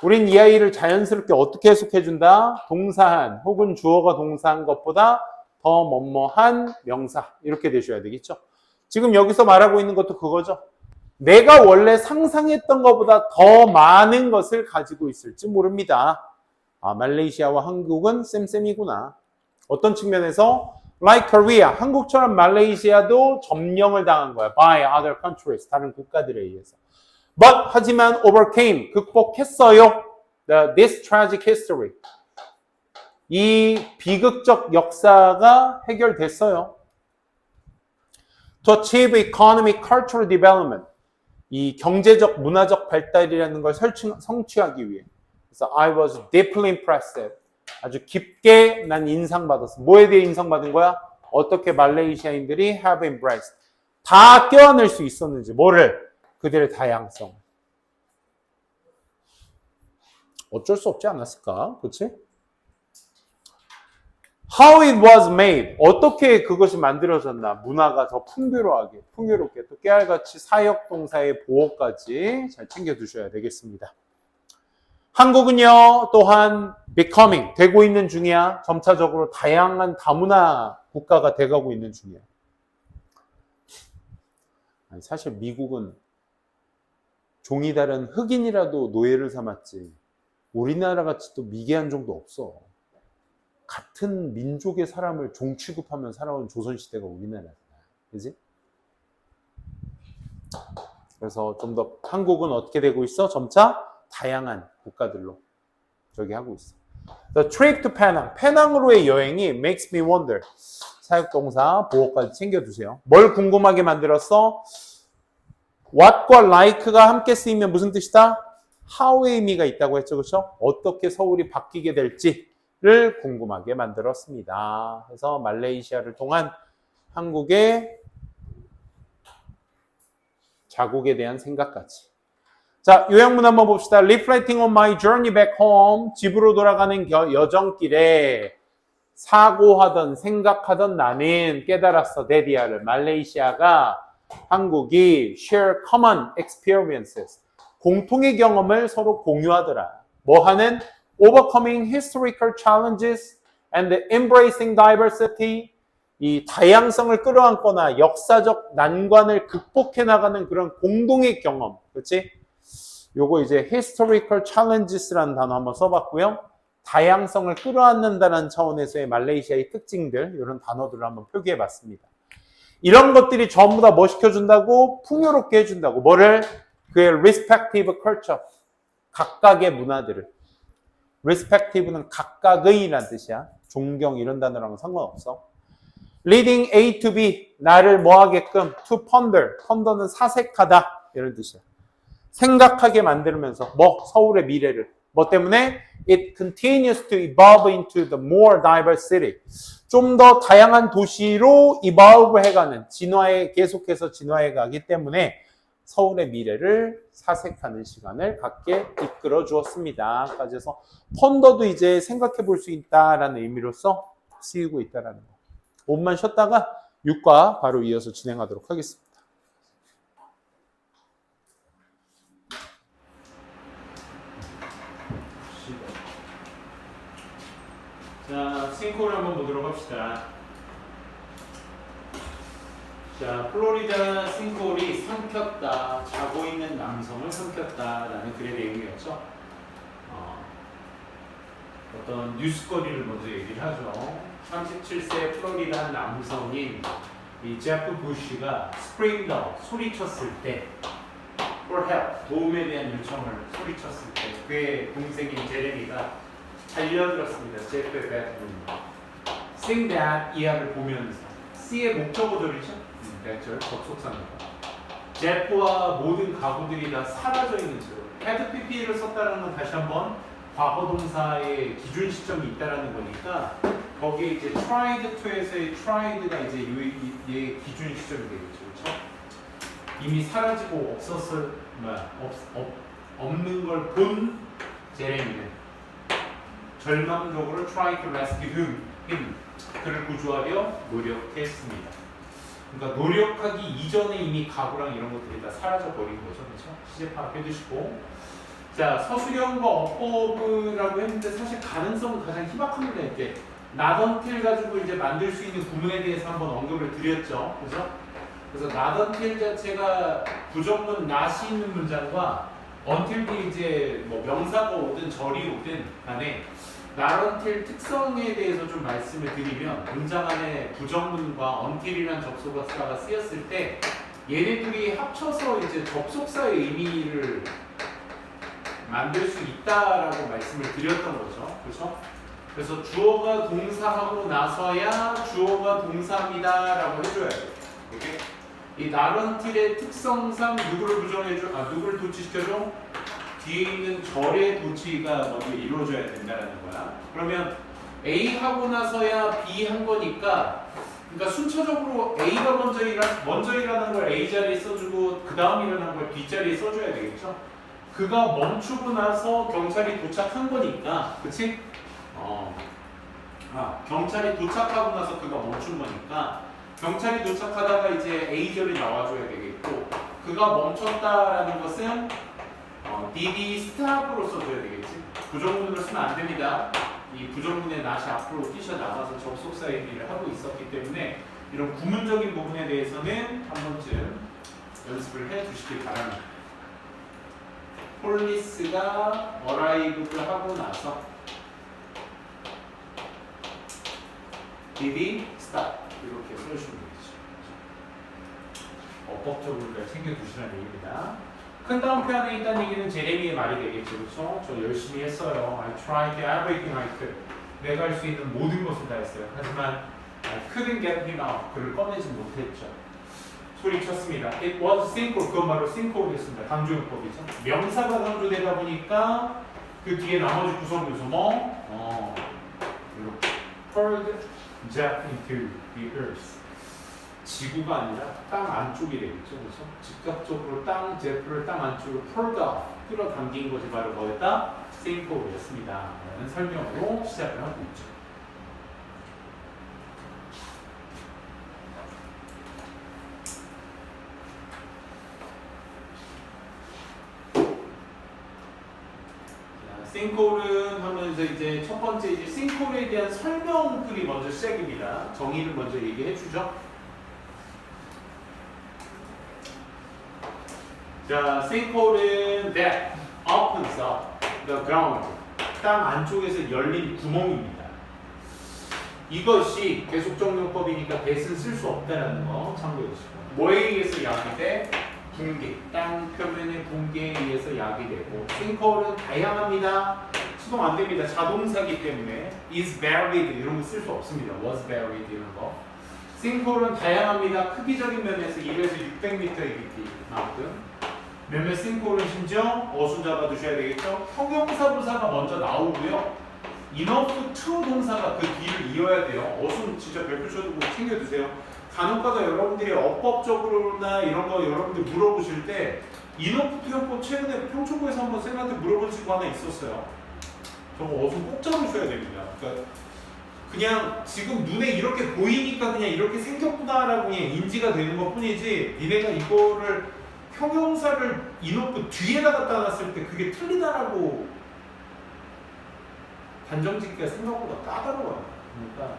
우린 이 아이를 자연스럽게 어떻게 해석해준다? 동사한 혹은 주어가 동사한 것보다 더 뭐뭐한 명사, 이렇게 되셔야 되겠죠. 지금 여기서 말하고 있는 것도 그거죠. 내가 원래 상상했던 것보다 더 많은 것을 가지고 있을지 모릅니다. 말레이시아와 한국은 쌤쌤이구나. 어떤 측면에서 like Korea, 한국처럼 말레이시아도 점령을 당한 거야. by other countries, 다른 국가들에 의해서. But 하지만 overcame, 극복했어요. This tragic history. 이 비극적 역사가 해결됐어요. To achieve economic, cultural development. 이 경제적, 문화적 발달이라는 걸 성취하기 위해. 그래서 I was deeply impressed. 아주 깊게 난 인상받았어. 뭐에 대해 인상받은 거야? 어떻게 말레이시아인들이 have embraced 다 껴안을 수 있었는지 뭐를? 그들의 다양성. 어쩔 수 없지 않았을까? 그렇지? How it was made. 어떻게 그것이 만들어졌나. 문화가 더 풍요로하게, 풍요롭게 또 깨알같이 사역동사의 보호까지 잘 챙겨두셔야 되겠습니다. 한국은요, 또한 becoming, 되고 있는 중이야. 점차적으로 다양한 다문화 국가가 돼가고 있는 중이야. 아니, 사실 미국은 종이 다른 흑인이라도 노예를 삼았지. 우리나라 같이 또 미개한 정도 없어. 같은 민족의 사람을 종 취급하며 살아온 조선시대가 우리나라잖아. 그지? 그래서 좀 더 한국은 어떻게 되고 있어? 점차 다양한 국가들로 저기 하고 있어. The trip to Penang. 페낭으로의 여행이 makes me wonder. 사역동사 보호까지 챙겨두세요. 뭘 궁금하게 만들었어? what과 like가 함께 쓰이면 무슨 뜻이다? how의 의미가 있다고 했죠. 그렇죠? 어떻게 서울이 바뀌게 될지를 궁금하게 만들었습니다. 그래서 말레이시아를 통한 한국의 자국에 대한 생각까지. 자, 요약문 한번 봅시다. Reflecting on my journey back home. 집으로 돌아가는 여정길에 사고하던 생각하던 나는 깨달았어. 데디아를. 말레이시아가 한국이 share common experiences. 공통의 경험을 서로 공유하더라. 뭐 하는? Overcoming historical challenges and embracing diversity. 이 다양성을 끌어안거나 역사적 난관을 극복해 나가는 그런 공동의 경험. 그렇지? 요거 이제 historical challenges라는 단어 한번 써봤고요. 다양성을 끌어안는다는 차원에서의 말레이시아의 특징들, 이런 단어들을 한번 표기해봤습니다. 이런 것들이 전부 다 뭐 시켜준다고? 풍요롭게 해준다고. 뭐를? 그의 respective culture, 각각의 문화들을. respective는 각각의라는 뜻이야. 존경 이런 단어랑은 상관없어. leading A to B, 나를 뭐 하게끔? to ponder, ponder는 사색하다 이런 뜻이야. 생각하게 만들면서 뭐? 서울의 미래를. 뭐 때문에? It continues to evolve into the more diverse city. 좀 더 다양한 도시로 evolve 해가는, 계속해서 진화해 가기 때문에 서울의 미래를 사색하는 시간을 갖게 이끌어 주었습니다. 그래서 펀더도 이제 생각해 볼 수 있다라는 의미로서 쓰이고 있다라는 거. 5분만 쉬었다가 6과 바로 이어서 진행하도록 하겠습니다. 자, 싱크홀 한번 보도록 합시다. 자, 플로리다 싱크홀이 삼켰다. 자고 있는 남성을 삼켰다라는 글의 내용이었죠. 어떤 뉴스거리를 먼저 얘기를 하죠. 37세 플로리다 남성인 이 제프 부시가 스크림드 소리쳤을 때 for help, 도움에 대한 요청을 소리쳤을 때 그의 동생인 제레미가 달려들었습니다. 제프의 베드룸. Sing that 이하를 보면서 C의 목적어절이죠. 대절 접속사입니다. 제프와 모든 가구들이 다 사라져 있는 채로 had PP를 썼다는 건 다시 한번 과거 동사의 기준 시점이 있다라는 거니까 거기에 이제 tried to에서의 tried가 이제 얘의 기준 시점이 되겠죠. 그렇죠? 이미 사라지고 없는 걸 본 제레미는 절망적으로 try to rescue him, 그를 구조하려 노력했습니다. 그러니까 노력하기 이전에 이미 가구랑 이런 것들이 다 사라져 버린 거죠. 그렇죠? 시제 파악해 두시고. 자, 서술형과 어법이라고 했는데 사실 가능성은 가장 희박합니다. 이렇게 not until 가지고 이제 만들 수 있는 구문에 대해서 한번 언급을 드렸죠. 그죠? 그래서 not until 자체가 부정문 not이 있는 문장과 until이 이제 뭐 명사가 오든 절이 오든 간에 not until 특성에 대해서 좀 말씀을 드리면 문장 안에 부정문과 until이라는 접속사가 쓰였을 때 얘네들이 합쳐서 이제 접속사의 의미를 만들 수 있다라고 말씀을 드렸던 거죠. 그렇죠? 그래서 주어가 동사하고 나서야 주어가 동사입니다라고 해줘야 돼요. 오케이? 이 not until의 특성상 누구를 누구를 도치시켜줘? 뒤에 있는 절의 도치가 먼저 이루어져야 된다는 거야. 그러면 A 하고 나서야 B 한 거니까 그러니까 순차적으로 A가 먼저 일어난 걸 A 자리에 써주고 그 다음 일어난 걸 B 자리에 써줘야 되겠죠. 그가 멈추고 나서 경찰이 도착한 거니까, 그치? 경찰이 도착하고 나서 그가 멈춘 거니까 경찰이 도착하다가 이제 A절이 나와줘야 되겠고, 그가 멈췄다라는 것은 did he stop으로 써줘야 되겠지. 부정문으로 쓰면 안 됩니다. 이 부정문의 낫이 앞으로 뛰쳐나가서 접속사 얘기를 하고 있었기 때문에 이런 구문적인 부분에 대해서는 한 번쯤 연습을 해 주시기 바랍니다. 폴리스가 arrived를 하고 나서 did he stop 이렇게 써주시면 되겠죠. 어법적으로 챙겨두시라는 얘기입니다. 큰 따옴표 안에 있다는 얘기는 제레미의 말이 되겠죠. 그렇죠? 저 열심히 했어요. I tried everything I could. 내가 할 수 있는 모든 것을 다 했어요. 하지만 I couldn't get him out. 그를 꺼내지 못했죠. 소리쳤습니다. It was sinkhole. 그건 바로 sinkhole이었습니다. 강조용법이죠. 명사가 강조되다 보니까 그 뒤에 나머지 구성 요소 이렇게 hurled Jeff into the earth. 지구가 아니라 땅 안쪽이 되겠죠. 그래서 즉각적으로 제프를 땅 안쪽으로 끌어당긴 것이 바로 뭐였다? sinkhole였습니다. 라는 설명으로 시작을 하고 있죠. sinkhole은 하면서 이제 첫 번째 이제 sinkhole에 대한 설명글이 먼저 시작입니다. 정의를 먼저 얘기해 주죠. 자, sinkhole은 that opens up the ground. 땅 안쪽에서 열린 구멍입니다. 이것이 계속적용법이니까 that은 쓸 수 없다라는 거 참고해 주시고. 뭐에 의해서 야기돼? 붕괴. 땅 표면의 붕괴에 의해서 야기되고. sinkhole은 다양합니다. 수동 안 됩니다. 자동사기 때문에 is buried 이런 거 쓸 수 없습니다. was buried 이런 거. sinkhole은 다양합니다. 크기적인 면에서 1에서 600m의 깊이만큼. 몇몇 sinkhole은 심지어 어순 잡아두셔야 되겠죠. 형용사부사가 먼저 나오고요. enough to 동사가 그 뒤를 이어야 돼요. 어순 진짜 별표 쳐두고 챙겨두세요. 간혹가다 여러분들이 어법적으로나 이런 거 여러분들 물어보실 때 enough to 형법 최근에 평초부에서 한번 쌤한테 물어본 친구 하나 있었어요. 저거 어순 꼭 잡으셔야 됩니다. 그러니까 그냥 지금 눈에 이렇게 보이니까 그냥 이렇게 생겼구나라고 그냥 인지가 되는 것 뿐이지 니네가 이거를 형용사를 enough 뒤에다 갖다 놨을 때 그게 틀리다라고 단정짓기가 생각보다 까다로워요. 그러니까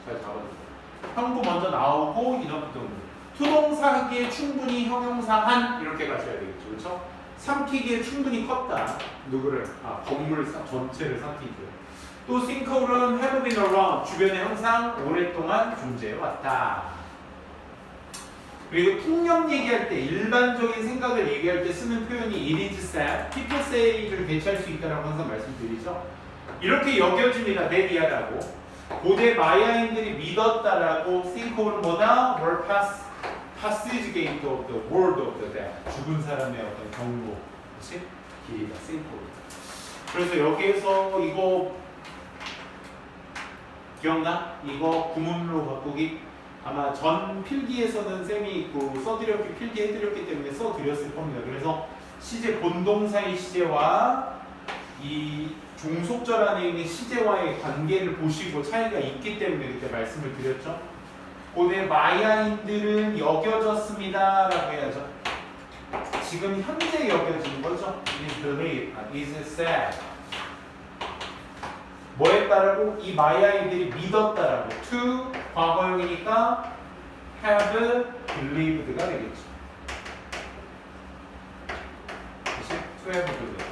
잘 잡아주세요. 형부 먼저 나오고 enough 등등. 투동사 하기에 충분히 형용사 한 이렇게 가셔야 되겠죠. 그렇죠? 삼키기에 충분히 컸다. 누구를? 건물 전체를 삼키고요. 또 sinkhole은 have been around. 주변에 항상 오랫동안 존재해왔다. 그리고 풍력 얘기할 때 일반적인 생각을 얘기할 때 쓰는 표현이 it is said, people say를 대체할 수 있다라고 항상 말씀드리죠. 이렇게 여겨집니다. 대리하다고. 고대 마야인들이 믿었다라고 sinkhole은 뭐다? were passage gate of the world of the dead. 죽은 사람의 어떤 경로, 그렇지? 길이다. sinkhole은. 그래서 여기에서 이거 기억나? 이거 구문으로 바꾸기. 아마 전 필기에서는 쌤이 필기해드렸기 때문에 써드렸을 겁니다. 그래서 시제 본동사의 시제와 이 종속절 안에 있는 시제와의 관계를 보시고 차이가 있기 때문에 그때 말씀을 드렸죠. 고대 마야인들은 여겨졌습니다 라고 해야죠. 지금 현재 여겨지는 거죠. is believed, is said. 뭐에 따르고 이 마야인들이 믿었다라고. to 과거형이니까 have believed가 되겠죠. 그치? to have believed.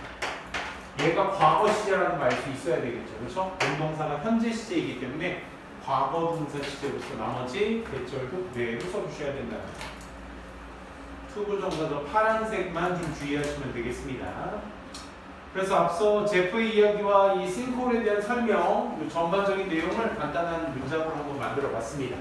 얘가 과거 시제라는 거 알 수 있어야 되겠죠. 그렇죠? 본동사가 현재 시제이기 때문에 과거 동사 시제로서 나머지 대절도 그대로 써주셔야 된다는 거죠. 투부정사도 파란색만 좀 주의하시면 되겠습니다. 그래서 앞서 제프의 이야기와 이 sinkhole에 대한 설명, 전반적인 내용을 간단한 문장으로 한번 만들어 봤습니다.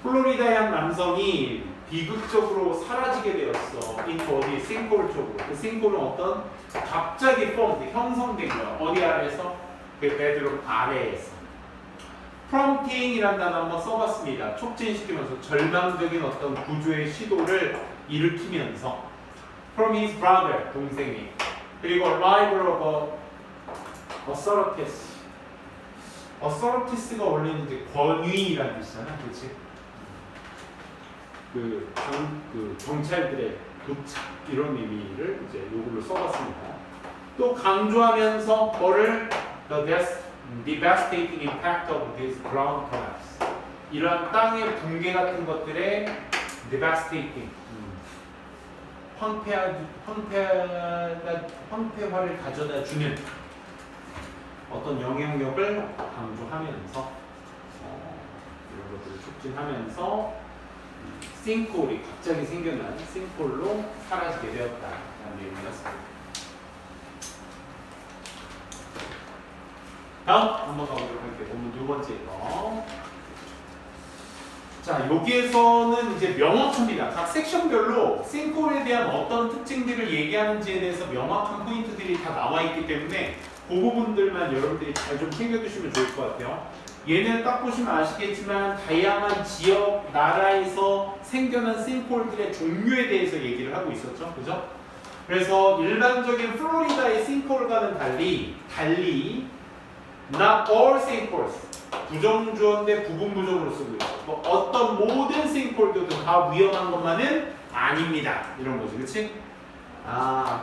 플로리다의 한 남성이 비극적으로 사라지게 되었어. 어디? sinkholе 쪽으로. 그 sinkhole는 어떤? 갑자기 형성된 거야. 어디 아래에서? 그 베드록 아래에서. prompting이라는 단어 한번 써봤습니다. 촉진시키면서 절망적인 어떤 구조의 시도를 일으키면서 from his brother, 동생이. 그리고 arrival of authorities. authorities가 원래는 이제 권위라는 뜻이잖아, 그렇지? 그 경찰들의 도착 이런 의미를 이제 요걸로 써봤습니다. 또 강조하면서 뭐를 the devastating impact of this ground collapse. 이러한 땅의 붕괴 같은 것들의 devastating 황폐화를 가져다 주는 어떤 영향력을 강조하면서 이런 것들을 촉진하면서 싱크홀이 갑자기 생겨난 싱크홀로 사라지게 되었다라는 내용이었습니다. 다음 한번 가보도록 할게요. 본문 두 번째 거. 자, 여기에서는 이제 명확합니다. 각 섹션별로 싱크홀에 대한 어떤 특징들을 얘기하는지에 대해서 명확한 포인트들이 다 나와 있기 때문에 그 부분들만 여러분들이 잘 좀 챙겨두시면 좋을 것 같아요. 얘는 딱 보시면 아시겠지만 다양한 지역, 나라에서 생겨난 싱크홀들의 종류에 대해서 얘기를 하고 있었죠. 그죠? 그래서 일반적인 플로리다의 싱크홀과는 달리 not all sinkholes 부정주어인데 부분 부정으로 쓰고 있어. 뭐 어떤 모든 싱크홀도 다 위험한 것만은 아닙니다. 이런 거지, 그렇지?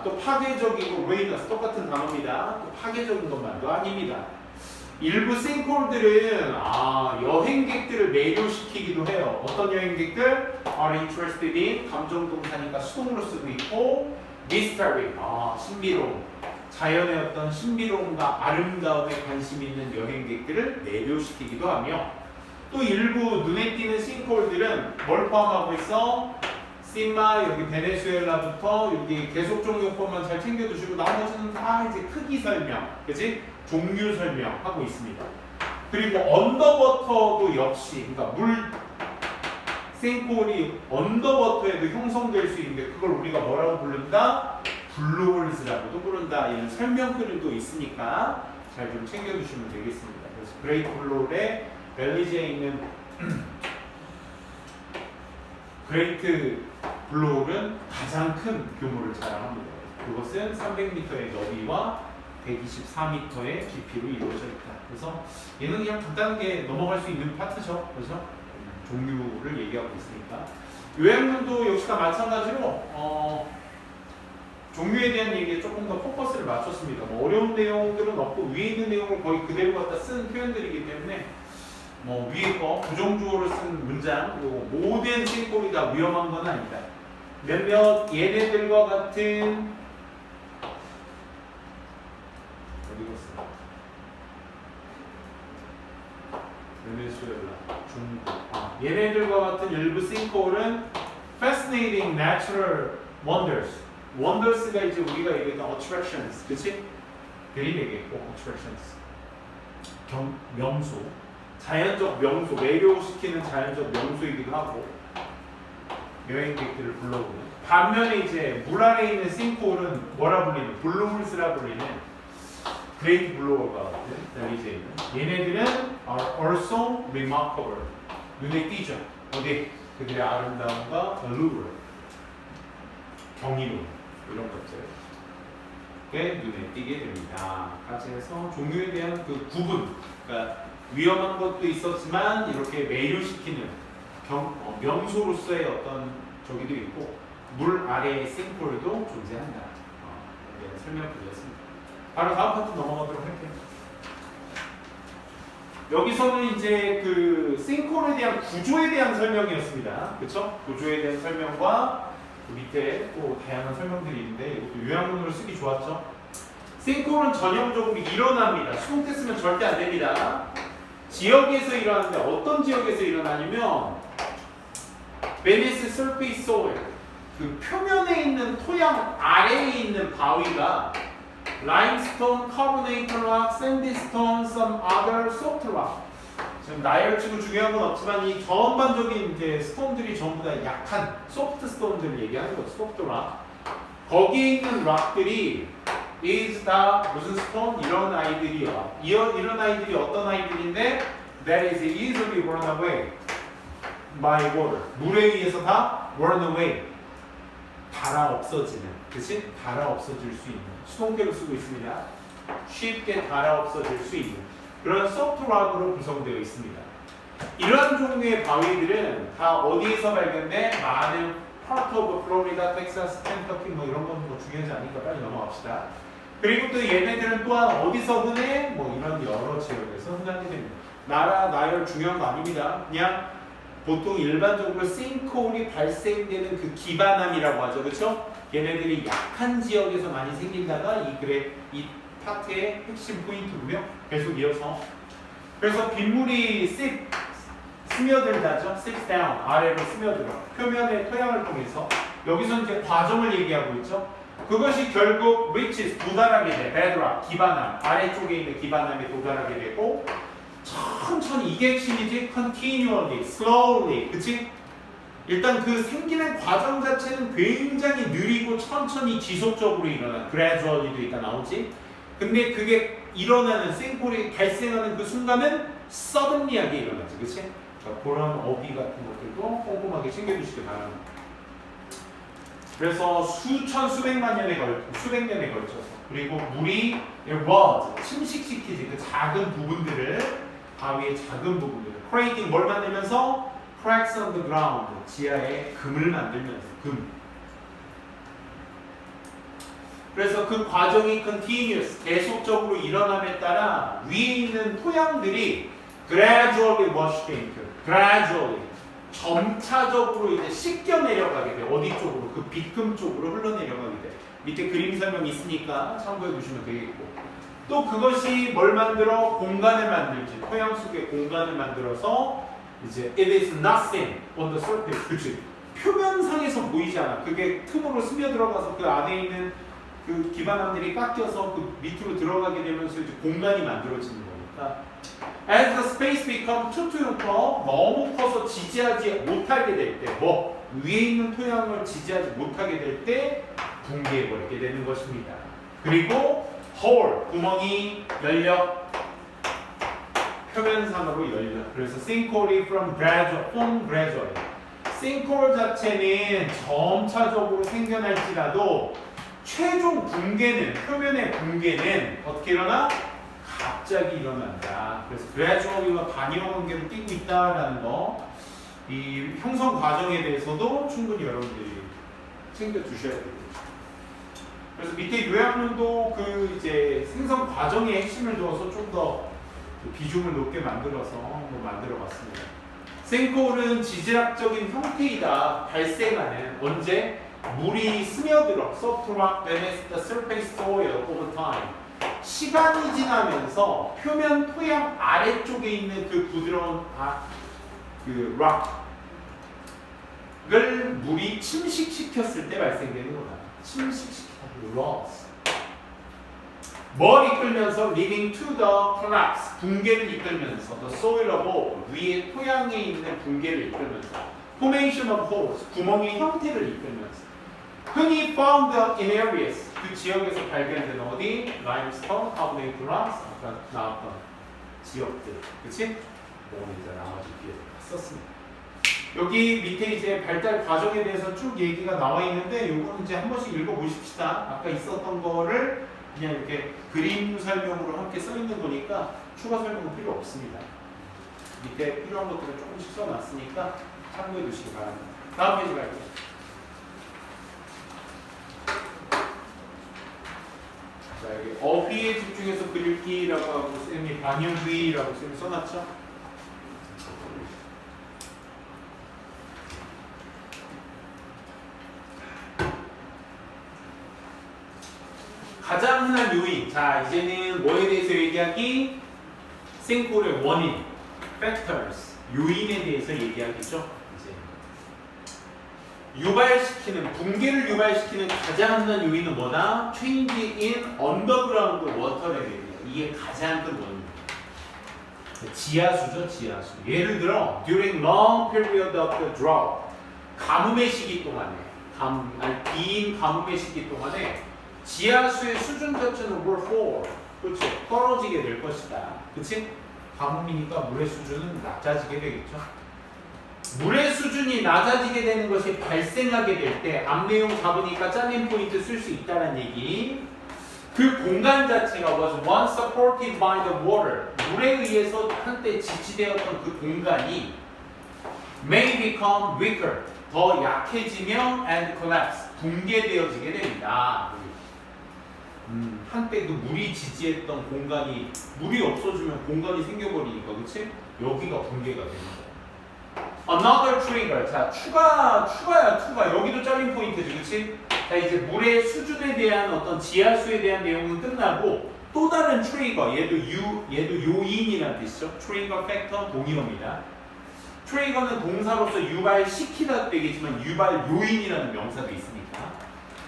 또 파괴적이고 ruinous 똑같은 단어입니다. 또 파괴적인 것만도 아닙니다. 일부 싱크홀들은 여행객들을 매료시키기도 해요. 어떤 여행객들? are interested in 감정동사니까 수동으로 쓰고 있고 mystery 신비로움 자연의 어떤 신비로움과 아름다움에 관심 있는 여행객들을 매료시키기도 하며 또 일부 눈에 띄는 싱크홀들은 뭘 포함하고 있어? 시마 여기 베네수엘라부터 여기 계속 종료법만 잘 챙겨두시고 나머지는 다 이제 크기 설명, 그지? 종류 설명하고 있습니다. 그리고 언더워터도 역시 그러니까 물 싱크홀이 언더워터에도 형성될 수 있는데 그걸 우리가 뭐라고 부른다? 블루홀즈라고도 부른다. 이런 설명글도 있으니까 잘 좀 챙겨주시면 되겠습니다. 그래서 그레이트 블루홀의 벨리지에 있는 그레이트 블루홀은 가장 큰 규모를 자랑합니다. 그것은 300m의 너비와 124m의 깊이로 이루어져 있다. 그래서 얘는 그냥 간단하게 넘어갈 수 있는 파트죠. 그렇죠? 종류를 얘기하고 있으니까. 요양문도 역시나 마찬가지로 종류에 대한 얘기에 조금 더 포커스를 맞췄습니다. 뭐 어려운 내용들은 없고 위에 있는 내용을 거의 그대로 갖다 쓴 표현들이기 때문에 뭐 위에 거 부정주어를 쓴 문장 그리고 모든 싱크홀이 다 위험한 건 아니다. 몇몇 얘네들과 같은 베네수엘라, 중국 얘네들과 같은 일부 싱크홀은 fascinating natural wonders가 이제 우리가 얘기했던 attractions, 그치? 대리 얘기했고 attractions 명소 자연적 명소, 매료시키는 자연적 명소이기도 하고 여행객들을 불러오는 반면에 이제 물 아래에 있는 싱크홀은 뭐라 불리는? 블루홀스라 불리는 그레이트 블루홀과 같은 벨리지에 있는 얘네들은 are also remarkable 눈에 띄죠. 어디? 그들의 아름다움과 allure 경이로움 이런 것들에 눈에 띄게 됩니다. 까지 해서 종류에 대한 그 구분 그러니까 위험한 것도 있었지만 이렇게 매료시키는 명소로서의 어떤 저기도 있고 물 아래의 싱크홀도 존재한다. 이런 설명드렸습니다. 바로 다음 파트 넘어가도록 할게요. 여기서는 이제 그 싱크홀에 대한 구조에 대한 설명이었습니다. 그렇죠? 구조에 대한 설명과 그 밑에 또 다양한 설명들이 있는데 이것도 요약문으로 쓰기 좋았죠? 싱크홀은 전형적으로 일어납니다. 수동태 쓰면 절대 안 됩니다. 지역에서 일어나는데 어떤 지역에서 일어나냐면 베니스 surface soil 그 표면에 있는 토양 아래에 있는 바위가 limestone, carbonated rock, sandstone, some other soft rock 지금 나열치고 중요한 건 없지만 이 전반적인 이제 스톤들이 전부 다 약한 소프트 스톤들을 얘기하는 거죠. 소프트 락 거기에 있는 락들이 is 다 무슨 스톤? 이런 아이들이야. 이런 아이들이 어떤 아이들인데 that is easily run away by water. 물에 의해서 다 run away. 닳아 없어지는. 그치? 닳아 없어질 수 있는. 수동태로 쓰고 있습니다. 쉽게 닳아 없어질 수 있는. 그런 소프트락으로 구성되어 있습니다. 이러한 종류의 바위들은 다 어디에서 발견돼? 많은 파트 오브 플로리다, 텍사스, 켄터키 뭐 이런 건 뭐 중요하지 않으니까 빨리 넘어갑시다. 그리고 또 얘네들은 또한 어디서 흔해? 뭐 이런 여러 지역에서 흔하게 됩니다. 나라, 나열 중요한 거 아닙니다. 그냥 보통 일반적으로 싱크홀이 발생되는 그 기반함이라고 하죠. 그렇죠? 얘네들이 약한 지역에서 많이 생긴다가 이 파트의 핵심 포인트고요. 계속 이어서 그래서 빗물이 스며들다죠. sip down 아래로 스며들어 표면의 토양을 통해서 여기서 이제 과정을 얘기하고 있죠. 그것이 결국 reaches 도달하게 돼. bedrock 기반함 아래쪽에 있는 기반함에 도달하게 되고 천천히 이게 핵심이지. continually, slowly 그치? 일단 그 생기는 과정 자체는 굉장히 느리고 천천히 지속적으로 일어나. gradually도 일단 나오지. 근데 그게 일어나는 싱크홀이 발생하는 그 순간은 suddenly하게 일어나지. 그치? 그러니까 그런 어휘 같은 것들도 꼼꼼하게 챙겨주시기 바랍니다. 그래서 수백만 년에 걸쳐서 그리고 물이 erodes 침식시키지. 그 작은 부분들을 바위의 작은 부분들을 creating 뭘 만들면서 cracks on the ground 지하에 금을 만들면서 금. 그래서 그 과정이 continuous 계속적으로 일어남에 따라 위에 있는 토양들이 gradually washed into gradually 점차적으로 이제 씻겨 내려가게 돼. 어디 쪽으로? 그 빗금 쪽으로 흘러내려가게 돼. 밑에 그림 설명 있으니까 참고해 보시면 되겠고. 또 그것이 뭘 만들어? 공간을 만들지. 토양 속에 공간을 만들어서 이제 it is nothing on the surface. 그치? 표면상에서 보이지 않아. 그게 틈으로 스며들어가서 그 안에 있는 그 기반함들이 깎여서 그 밑으로 들어가게 되면서 이제 공간이 만들어지는 거니까. As the space becomes too tall, 너무 커서 지지하지 못하게 될 때, 뭐 위에 있는 토양을 지지하지 못하게 될 때 붕괴해버리게 되는 것입니다. 그리고 hole, 구멍이 열려 표면상으로 열려. 그래서 sinkhole이 from gradual. sinkhole 자체는 점차적으로 생겨날지라도 최종 붕괴는 표면의 붕괴는 어떻게 일어나? 갑자기 일어난다. 그래서 gradually와 반영 관계를 띄고 있다라는 거, 이 형성 과정에 대해서도 충분히 여러분들이 챙겨 주셔야 되겠죠. 그래서 밑에 요약문도 그 이제 생성 과정의 핵심을 두어서 좀 더 비중을 높게 만들어서 한번 만들어봤습니다. 생콜은 지질학적인 형태이다. 발생하는 언제? 물이 스며들어 soft beneath the surface soil over time. 시간이 지나면서 표면 토양 아래쪽에 있는 그 부드러운 그 락을 물이 침식시켰을 때 발생되는 거다. loss. 뭘 이끌면서 leading to the collapse. 붕괴를 이끌면서 the soil above. 위에 토양에 있는 붕괴를 이끌면서 formation of holes. 구멍의 형태를 이끌면서 흔히 found in areas. 그 지역에서 발견된 어디? limestone, carbonate rocks. 아까 나왔던 지역들. 그치? 오늘 이제 나머지 뒤에 썼습니다. 여기 밑에 이제 발달 과정에 대해서 쭉 얘기가 나와 있는데 요거는 이제 한 번씩 읽어보십시다. 아까 있었던 거를 그냥 이렇게 그림 설명으로 함께 써 있는 거니까 추가 설명은 필요 없습니다. 밑에 필요한 것들을 조금씩 써놨으니까 참고해 주시기 바랍니다. 다음 페이지 갈게요. 자, 여기 어휘에 집중해서 그릴기라고 하고 쌤이 반영주의라고 쌤이 써놨죠? 가장 흔한 요인. 자, 이제는 뭐에 대해서 얘기하기? 싱크홀의 원인, factors, 요인에 대해서 얘기하겠죠. 이제 유발시키는, 붕괴를 유발시키는 가장 흔한 요인은 뭐다? Change in underground water level입니다. 이게 가장 큰 원인입니다. 지하수죠, 지하수. 예를 들어, during long period of the drought, 가뭄의 시기 동안에, 긴 가뭄의 시기 동안에 지하수의 수준 자체는 will fall. 그렇죠. 떨어지게 될 것이다. 그치? 가뭄이니까 물의 수준은 낮아지게 되겠죠. 물의 수준이 낮아지게 되는 것이 발생하게 될 때 앞 내용 잡으니까 짜낸 포인트 쓸 수 있다는 얘기. 그 공간 자체가 was once supported by the water. 물에 의해서 한때 지지되었던 그 공간이 may become weaker. 더 약해지며 and collapse. 붕괴되어지게 됩니다. 한때 그 물이 지지했던 공간이 물이 없어지면 공간이 생겨버리니까 그치? 여기가 붕괴가 됩니다. Another trigger. 자, 추가. 여기도 잘린 포인트지, 그치? 자, 이제 물의 수준에 대한 어떤 지하수에 대한 내용은 끝나고 또 다른 트리거, 얘도 요인이라는 뜻이죠. 트리거 팩터 동의어입니다. 트리거는 동사로서 유발시키다 되겠지만 유발 요인이라는 명사도 있습니다.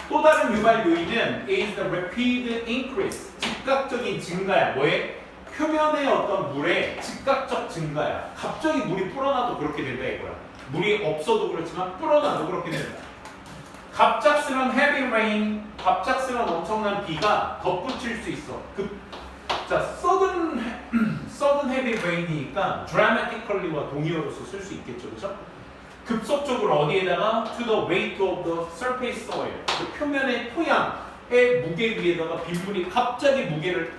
또 다른 유발 요인은 is the rapid increase. 즉각적인 증가야. 뭐에? 표면의 어떤 물의 즉각적 증가야. 갑자기 물이 불어나도 그렇게 된다 이거야. 물이 없어도 그렇지만 불어나도 그렇게 된다. 갑작스런 heavy rain, 갑작스런 엄청난 비가 덧붙일 수 있어. 자, sudden heavy rain이니까 dramatically와 동의어로서 쓸 수 있겠죠, 그렇죠? 급속적으로 어디에다가 to the weight of the surface soil, 그 표면의 토양의 무게 위에다가 빗물이 갑자기 무게를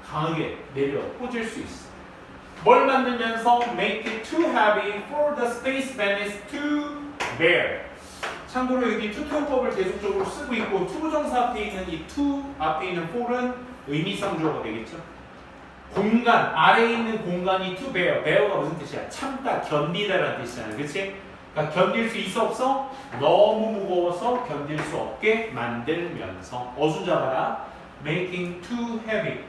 강하게 내려 꽂을 수 있어. 뭘 만들면서 make it too heavy for the space vanish to bear. 참고로 여기 투투용법을 계속적으로 쓰고 있고 투부정사 앞에 있는 이 to 앞에 있는 for은 의미상 주어가 되겠죠. 공간, 아래에 있는 공간이 to bear. bear가 무슨 뜻이야? 참다, 견디다라는 뜻이잖아. 그치? 그러니까 견딜 수 있어 없어? 너무 무거워서 견딜 수 없게 만들면서 어순 잡아라. making too heavy.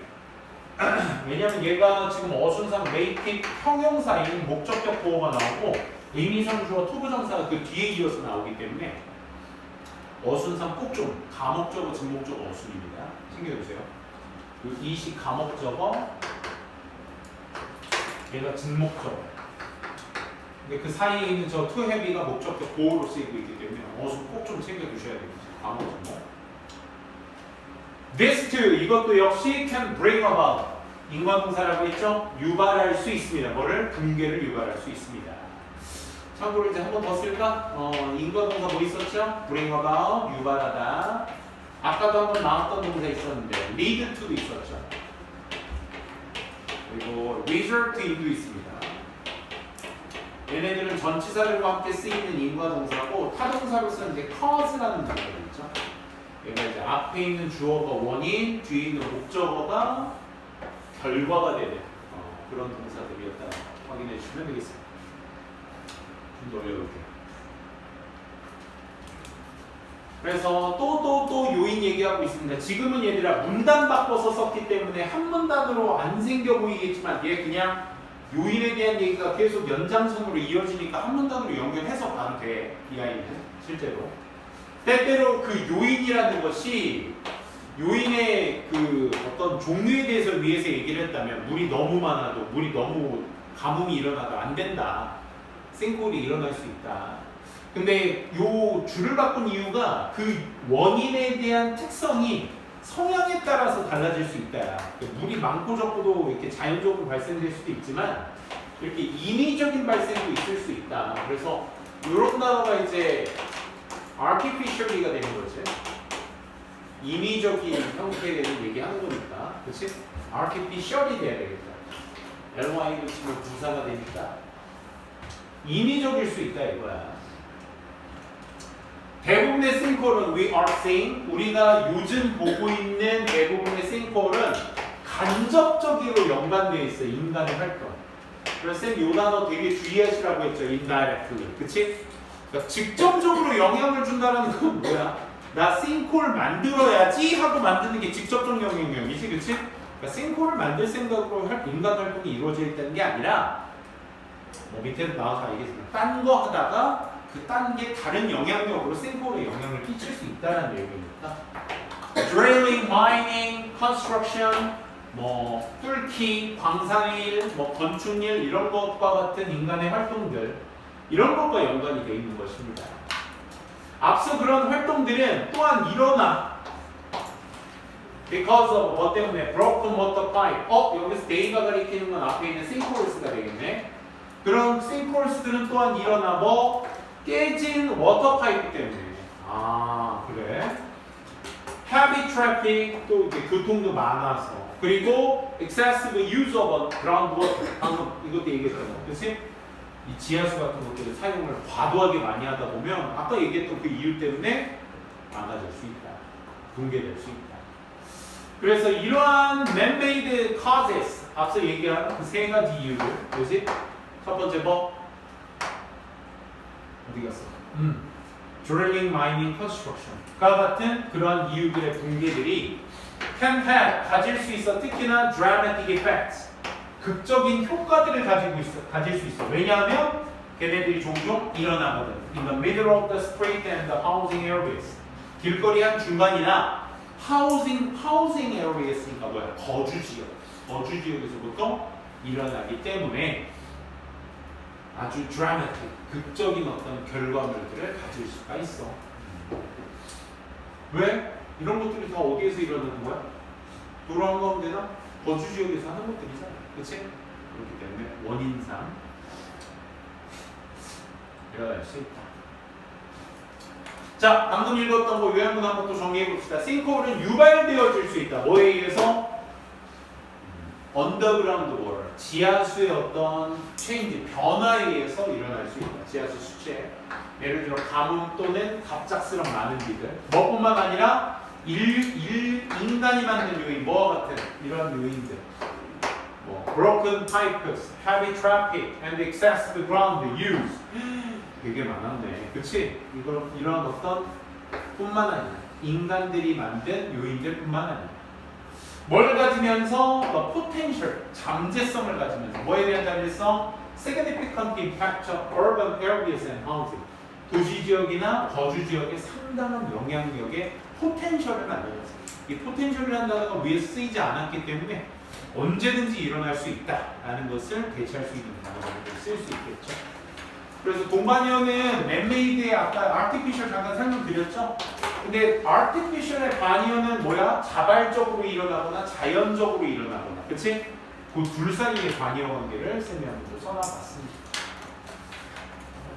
왜냐면 얘가 지금 어순상 make it 형용사인 목적격 보호가 나오고 의미상 주어 투부정사가 그 뒤에 이어서 나오기 때문에 어순상 꼭 좀 가목적어, 증목적어 어순입니다. 챙겨주세요. 그 이식 가목적어, 얘가 증목적어. 근데 그 사이에 있는 저 to heavy가 목적격 보호로 쓰이고 있기 때문에 어순 꼭 좀 챙겨주셔야 되겠죠. 가목, 증목. This too, 이것도 역시 can bring about. 인과동사라고 했죠? 유발할 수 있습니다. 뭐를? 붕괴를 유발할 수 있습니다. 참고로 이제 한 번 더 쓸까? 인과동사 뭐 있었죠? bring about, 유발하다. 아까도 한번 나왔던 동사 있었는데 lead to도 있었죠. 그리고 result to도 있습니다. 얘네들은 전치사들과 함께 쓰이는 인과동사고 타동사로 쓰는 이제 cause라는 동사가 있죠. 얘가 이제 앞에 있는 주어가 원인, 뒤에 있는 목적어가 결과가 되는 그런 동사들이었다 확인해 주시면 되겠습니다. 좀 더 올려볼게요. 그래서 또 요인 얘기하고 있습니다. 지금은 얘들아 문단 바꿔서 썼기 때문에 한 문단으로 안 생겨 보이겠지만 얘 그냥 요인에 대한 얘기가 계속 연장선으로 이어지니까 한 문단으로 연결해서 봐도 돼. 이 아이는 실제로. 때때로 그 요인이라는 것이 요인의 그 어떤 종류에 대해서 위해서 얘기를 했다면 물이 너무 많아도 물이 너무 가뭄이 일어나도 안 된다. 생골이 일어날 수 있다. 근데 요 줄을 바꾼 이유가 그 원인에 대한 특성이 성향에 따라서 달라질 수 있다. 물이 많고 적고도 이렇게 자연적으로 발생될 수도 있지만 이렇게 인위적인 발생도 있을 수 있다. 그래서 이런 단어가 이제 artificially가 되는 거지. 인위적인 형태에 대해서 얘기하는 거니까, 그렇지? artificially 돼야 되겠다. ly로 치면 부사가 되니까 인위적일 수 있다 이거야. 대부분의 싱콜은 we are seeing, 우리가 요즘 보고 있는 대부분의 싱콜은 간접적으로 연관되어 있어. 인간의 활동. 그래서 쌤 이 단어 되게 주의하시라고 했죠. indirectly, 그치? 그러니까 직접적으로 영향을 준다는 건 뭐야? 나 싱콜 만들어야지 하고 만드는 게 직접적 영향력이지, 그치? 그러니까 싱콜을 만들 생각으로 인간 활동이 이루어져 있다는 게 아니라 뭐 밑에도 나와서 알겠지만 딴 거 하다가 그 딴 게 다른 영향력으로 싱콜에 영향을 끼칠 수 있다는 내용이니까 drilling, mining, construction, 뭐 뚫기, 광산일, 뭐 건축일 이런 것과 같은 인간의 활동들 이런 것과 연관이 되어 있는 것입니다. 앞서 그런 활동들은 또한 일어나 Because of 뭐 때문에? Broken water pipe. 여기서 they가 가리키는 건 앞에 있는 sinkholes가 되겠네. 그럼 sinkholes들은 또한 일어나 뭐? 깨진 워터 파이프 때문에. 아, 그래? Heavy traffic, 또 이제 교통도 많아서. 그리고 excessive use of groundwater. 방금 이것도 얘기했잖아. 그치? 이 지하수 같은 것들을 사용을 과도하게 많이 하다 보면 아까 얘기했던 그 이유 때문에 망가질 수 있다. 붕괴될 수 있다. 그래서 이러한 man-made causes, 앞서 얘기한 그 세 가지 이유들, 뭐지? 첫 번째 뭐? 어디 갔어? Drilling, mining, construction과 같은 그러한 이유들의 붕괴들이 can have, 가질 수 있어. 특히나 dramatic effects, 극적인 효과들을 가질 수 있어. 왜냐하면 걔네들이 종종 일어나거든. In the middle of the street and the housing areas. 길거리 한 중간이나 housing areas니까 뭐야? 거주 지역에서부터 일어나기 때문에 아주 dramatic, 극적인 어떤 결과물들을 가질 수가 있어. 왜? 이런 것들이 다 어디에서 일어나는 거야? 돌아온 가면 되나? 거주 지역에서 하는 것들이잖아. 그치? 그렇기 때문에 원인상 일어날 수 있다. 자, 방금 읽었던 거 요약문 한번 또 정리해 봅시다. 싱크홀은 유발되어질 수 있다. 뭐에 의해서? 언더그라운드 워터, 지하수의 어떤 체인지, 변화에 의해서 일어날 수 있다. 지하수 수체. 예를 들어 가뭄 또는 갑작스런 많은 비들. 뭐뿐만 아니라 인간이 만든 요인, 뭐와 같은 이런 요인들. 뭐 broken pipes, heavy traffic, and excessive ground use. 되게 많았네. 그치? 이런 어떤 뿐만 아니라 인간들이 만든 요인들뿐만 아니라 뭘 가지면서 potential, 잠재성을 가지면서 뭐에 대한 잠재성? Significant impact on urban areas and housing. 도시 지역이나 거주 지역에 상당한 영향력의 포텐셜을 만들어서 이 포텐셜이라는 단어가 위에 쓰이지 않았기 때문에 언제든지 일어날 수 있다라는 것을 대체할 수 있는 단어로 쓸 수 있겠죠. 그래서 동반이어는 맨메이드의 아까 artificial 잠깐 설명드렸죠. 근데 artificial의 반이어는 뭐야? 자발적으로 일어나거나 자연적으로 일어나거나, 그치? 그 둘 사이의 반이어 관계를 설명으로 써놔봤습니다.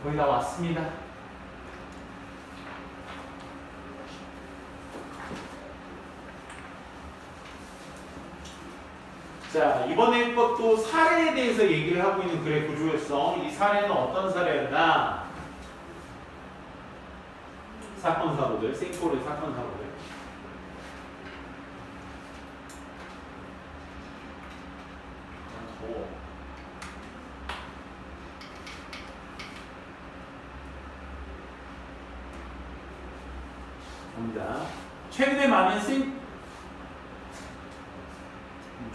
거의 다 왔습니다. 자, 이번에 것도 사례에 대해서 얘기를 하고 있는 글의 구조였어. 이 사례는 어떤 사례였나? 사건 사고들, 싱크홀의 사건 사고들. 갑니다. 최근에 많은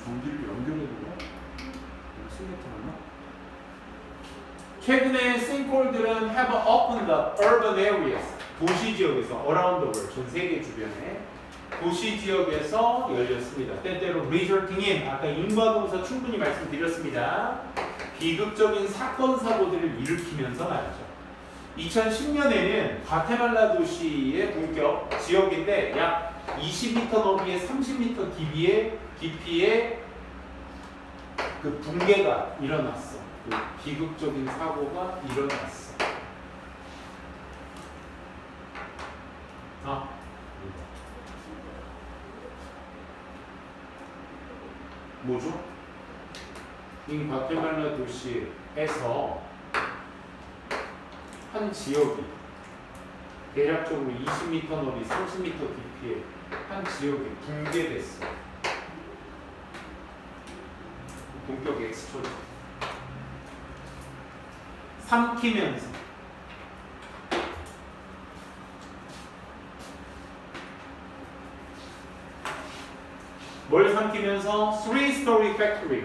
전기를 연결해두고 최근에 싱크홀들은 have opened up urban areas, 도시 지역에서 around the world, 전 세계 주변에 도시 지역에서 열렸습니다. 때때로 resulting in, 아까 인과동사 충분히 말씀드렸습니다. 비극적인 사건 사고들을 일으키면서 말이죠. 2010년에는 과테말라 도시의 본격 지역인데 약 20m 너비에 30m 깊이의 그 붕괴가 일어났어. 그 비극적인 사고가 일어났어. 뭐죠? 이 과테말라 도시에서 한 지역이 대략적으로 20m 너비, 30m 깊이의 한 지역이 붕괴됐어. 본격 엑스포즈. 삼키면서 뭘 삼키면서? 3-story factory,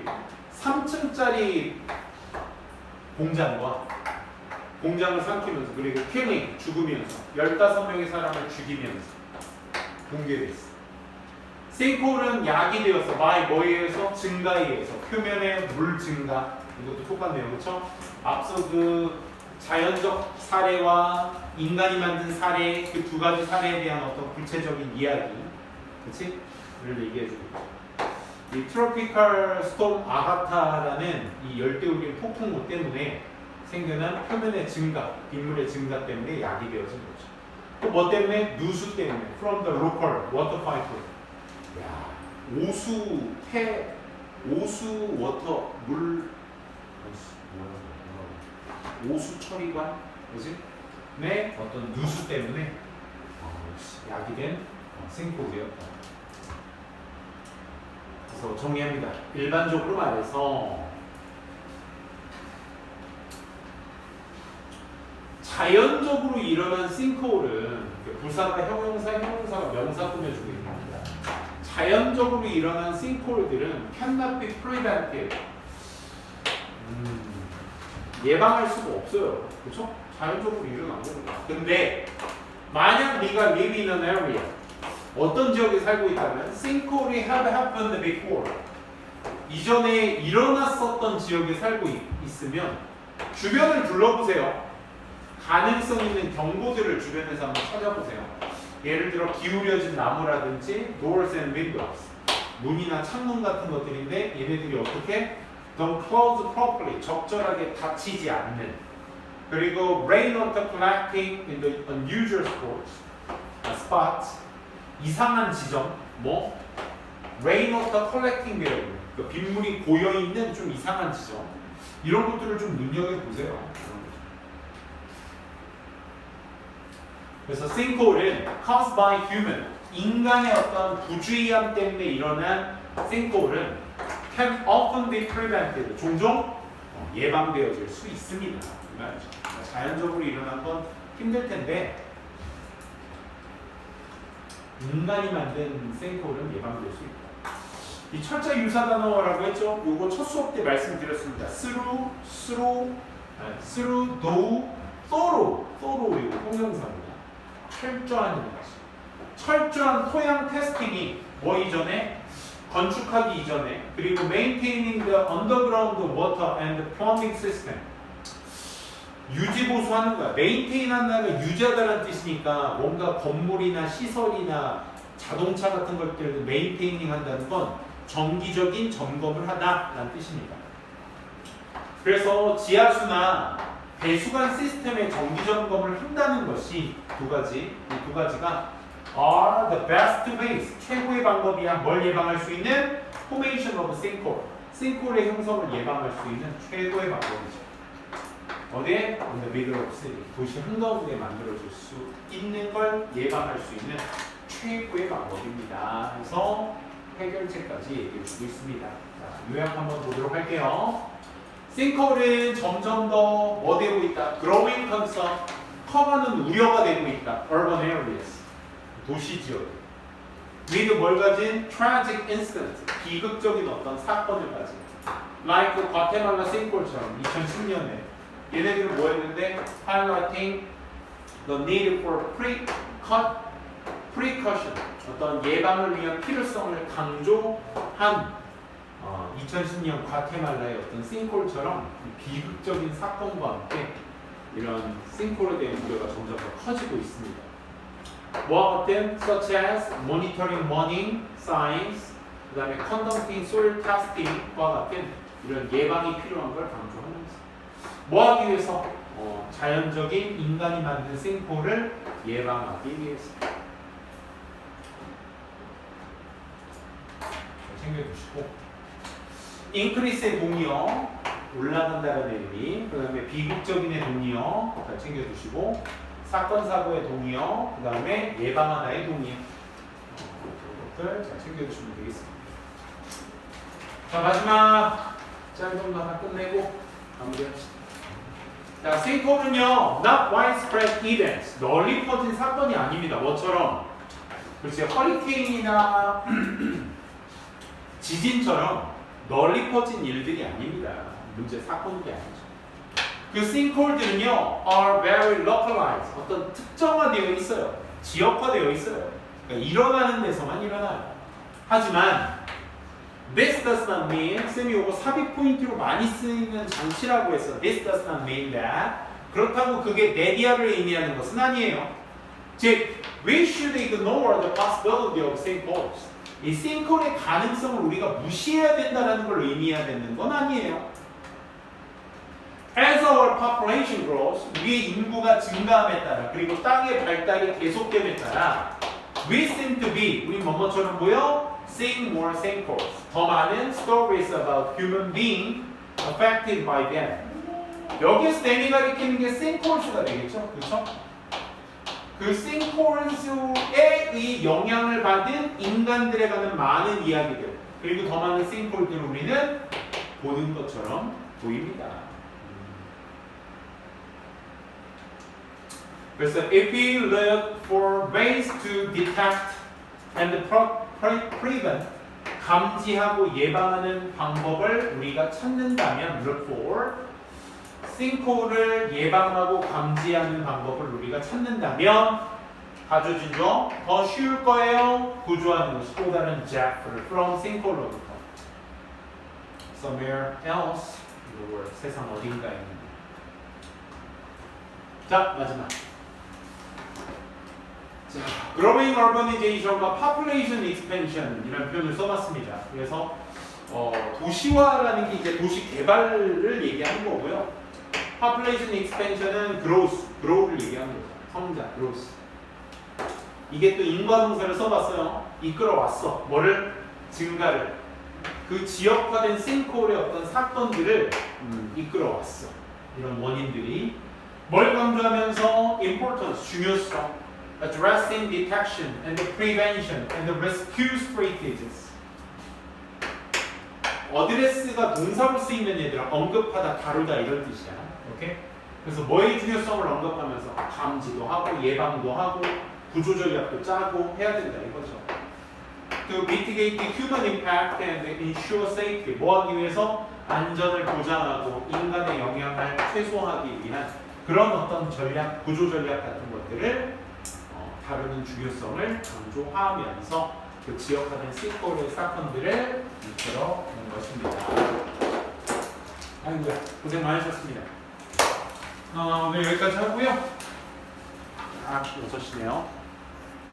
3층짜리 공장을 삼키면서, 그리고 killing, 죽으면서 15명의 사람을 죽이면서 붕괴됐어. 싱크홀은 약이 되어서 뭐에 의해서? 증가에 의해서. 표면의 물 증가, 이것도 똑같네요. 그렇죠? 앞서 그 자연적 사례와 인간이 만든 사례, 그 두 가지 사례에 대한 어떤 구체적인 이야기, 그렇지? 얘기해주고 이 트로피컬 스톰 아가타라는 이 열대우림 폭풍우 때문에 생겨난 표면의 증가, 빗물의 증가 때문에 약이 되어진 거죠. 또 뭐 때문에? 누수 때문에. From the local water cycle. 야, 오수 워터 물 오수 처리관, 그지? 네, 어떤 누수 때문에 약이 된 싱크홀이었다. 그래서 정리합니다. 일반적으로 말해서 자연적으로 일어난 싱크홀은 부사가 형용사가 명사 꾸며주고 있는 겁니다. 자연적으로 일어난 싱크홀들은 cannot be prevented. 예방할 수가 없어요. 그렇죠? 자연적으로 일어난 겁니다. 근데 만약 네가 live in an area, 어떤 지역에 살고 있다면 sinkhole이 have happened before, 이전에 일어났었던 지역에 살고 있으면 주변을 둘러보세요. 가능성 있는 경보들을 주변에서 한번 찾아보세요. 예를 들어 기울여진 나무라든지 doors and windows, 문이나 창문 같은 것들인데 얘네들이 어떻게 don't close properly, 적절하게 닫히지 않는, 그리고 rainwater collecting in the unusual spots, 이상한 지점, 뭐 rainwater collecting there, 그 빗물이 고여 있는 좀 이상한 지점, 이런 것들을 좀 눈여겨 보세요. 그래서 sinkhole은 caused by human, 인간의 어떤 부주의함 때문에 일어난 sinkhole은 can often be prevented, 종종 예방되어질 수 있습니다. 이 말이죠. 자연적으로 일어난 건 힘들 텐데 인간이 만든 sinkhole은 예방될 수 있다. 이 철자 유사 단어라고 했죠. 요거 첫 수업 때 말씀드렸습니다. through, though, thorough 이거 형용사입니다. 철저한 것이. 철저한 토양 테스팅이 뭐 이전에? 건축하기 이전에, 그리고 maintaining the underground water and plumbing system, 유지 보수하는 거야. maintain 한다는 유지하다는 뜻이니까 뭔가 건물이나 시설이나 자동차 같은 것들을 maintaining 한다는 건 정기적인 점검을 하다라는 뜻입니다. 그래서 지하수나 배수관 시스템의 정기 점검을 한다는 것이 두 가지, 이 두 가지가 are the best ways, 최고의 방법이야. 뭘 예방할 수 있는? formation of sinkhole, sinkhole의 형성을 예방할 수 있는 최고의 방법이죠. 어디에? in the middle of city, 도시 한가운데 만들어질 수 있는 걸 예방할 수 있는 최고의 방법입니다. 그래서 해결책까지 얘기해주고 있습니다. 자, 요약 한번 보도록 할게요. sinkhole은 점점 더 뭐 되고 있다? growing concern, 커가는 우려가 되고 있다. urban areas, 도시 지역. with 뭘 가진? tragic incident, 비극적인 어떤 사건을 가진. like 과테말라 sinkhole처럼 2010년에 얘네들은 뭐 했는데? highlighting the need for precaution, 어떤 예방을 위한 필요성을 강조한 2010년 과테말라의 어떤 싱크홀처럼 비극적인 사건과 함께 이런 싱크홀에 대한 우려가 점점 더 커지고 있습니다. 뭐와 같은 such as monitoring warning signs, 그 다음에 conducting soil testing과 같은 이런 예방이 필요한 걸 강조하면서 뭐 하기 위해서? 자연적인 인간이 만든 싱크홀을 예방하기 위해서. 챙겨주시고, increase의 동의어, 올라간다는 의미, 그 다음에 비극적인의 동의어 잘 챙겨주시고, 사건 사고의 동의어, 그 다음에 예방하다의 동의어, 이것들 잘 챙겨주시면 되겠습니다. 자, 마지막 짧은 거 하나 끝내고 마무리합시다. 자, sinkhole은요, not widespread events, 널리 퍼진 사건이 아닙니다. 뭐처럼? 그렇지, 허리케인이나 지진처럼 널리 퍼진 일들이 아닙니다. 문제 사건이 아니죠. 그 sinkhole들은요, are very localized, 어떤 특정화되어 있어요. 지역화되어 있어요. 그러니까 일어나는 데서만 일어나요. 하지만 this does not mean, 쌤이 이거 삽입 포인트로 많이 쓰이는 장치라고 해서 this does not mean that, 그렇다고 그게 네디아를 의미하는 것은 아니에요. 즉, we should ignore the possibility of sinkholes. 이 싱크홀의 가능성을 우리가 무시해야 된다는 걸 의미해야 되는 건 아니에요. As our population grows, 우리의 인구가 증가함에 따라 그리고 땅의 발달이 계속됨에 따라 we seem to be, 우리 뭐뭐처럼 보여? Seeing more sinkholes. 더 많은 stories about human being affected by them. 여기에서 데미가 일으키는 게 sinkholes가 되겠죠? 그렇죠? 그 sinkholes에 의 영향을 받은 인간들에 관한 많은 이야기들 그리고 더 많은 sinkhole들을 우리는 보는 것처럼 보입니다. 그래서 if we look for ways to detect and prevent 감지하고 예방하는 방법을 우리가 찾는다면 look for 싱크홀을 예방하고 감지하는 방법을 우리가 찾는다면 가져지죠. 더 쉬울 거예요. 구조하는 것이 또 다른 Jeff를 from sinkhole로부터 somewhere else in the world 세상 어딘가에 있는 자 마지막 자, growing urbanization과 population expansion 이라는 표현을 써봤습니다. 그래서 도시화라는 게 이제 도시 개발을 얘기하는 거고요. population expansion은 grow를 얘기하는 거죠. 성장, growth. 이게 또 인과동사를 써봤어요. 이끌어왔어. 뭐를? 증가를. 그 지역화된 sinkhole의 어떤 사건들을 이끌어왔어. 이런 원인들이 뭘 강조하면서 importance, 중요성 addressing detection and the prevention and the rescue strategies. 어드레스가 동사로 쓰이는 얘들아 언급하다, 다루다 이런 뜻이야. 오케이? 그래서 뭐의 중요성을 언급하면서 감지도 하고 예방도 하고 구조 전략도 짜고 해야 된다 이거죠. To mitigate the human impact and ensure safety. 뭐 하기 위해서? 안전을 보장하고 인간의 영향을 최소화하기 위한 그런 어떤 전략, 구조 전략 같은 것들을 다루는 중요성을 강조하면서 그 지역화된 sinkhole의 사건들을 이끌어낸 것입니다. 아이고야, 고생 많으셨습니다. 오늘 여기까지 하고요. 6시네요.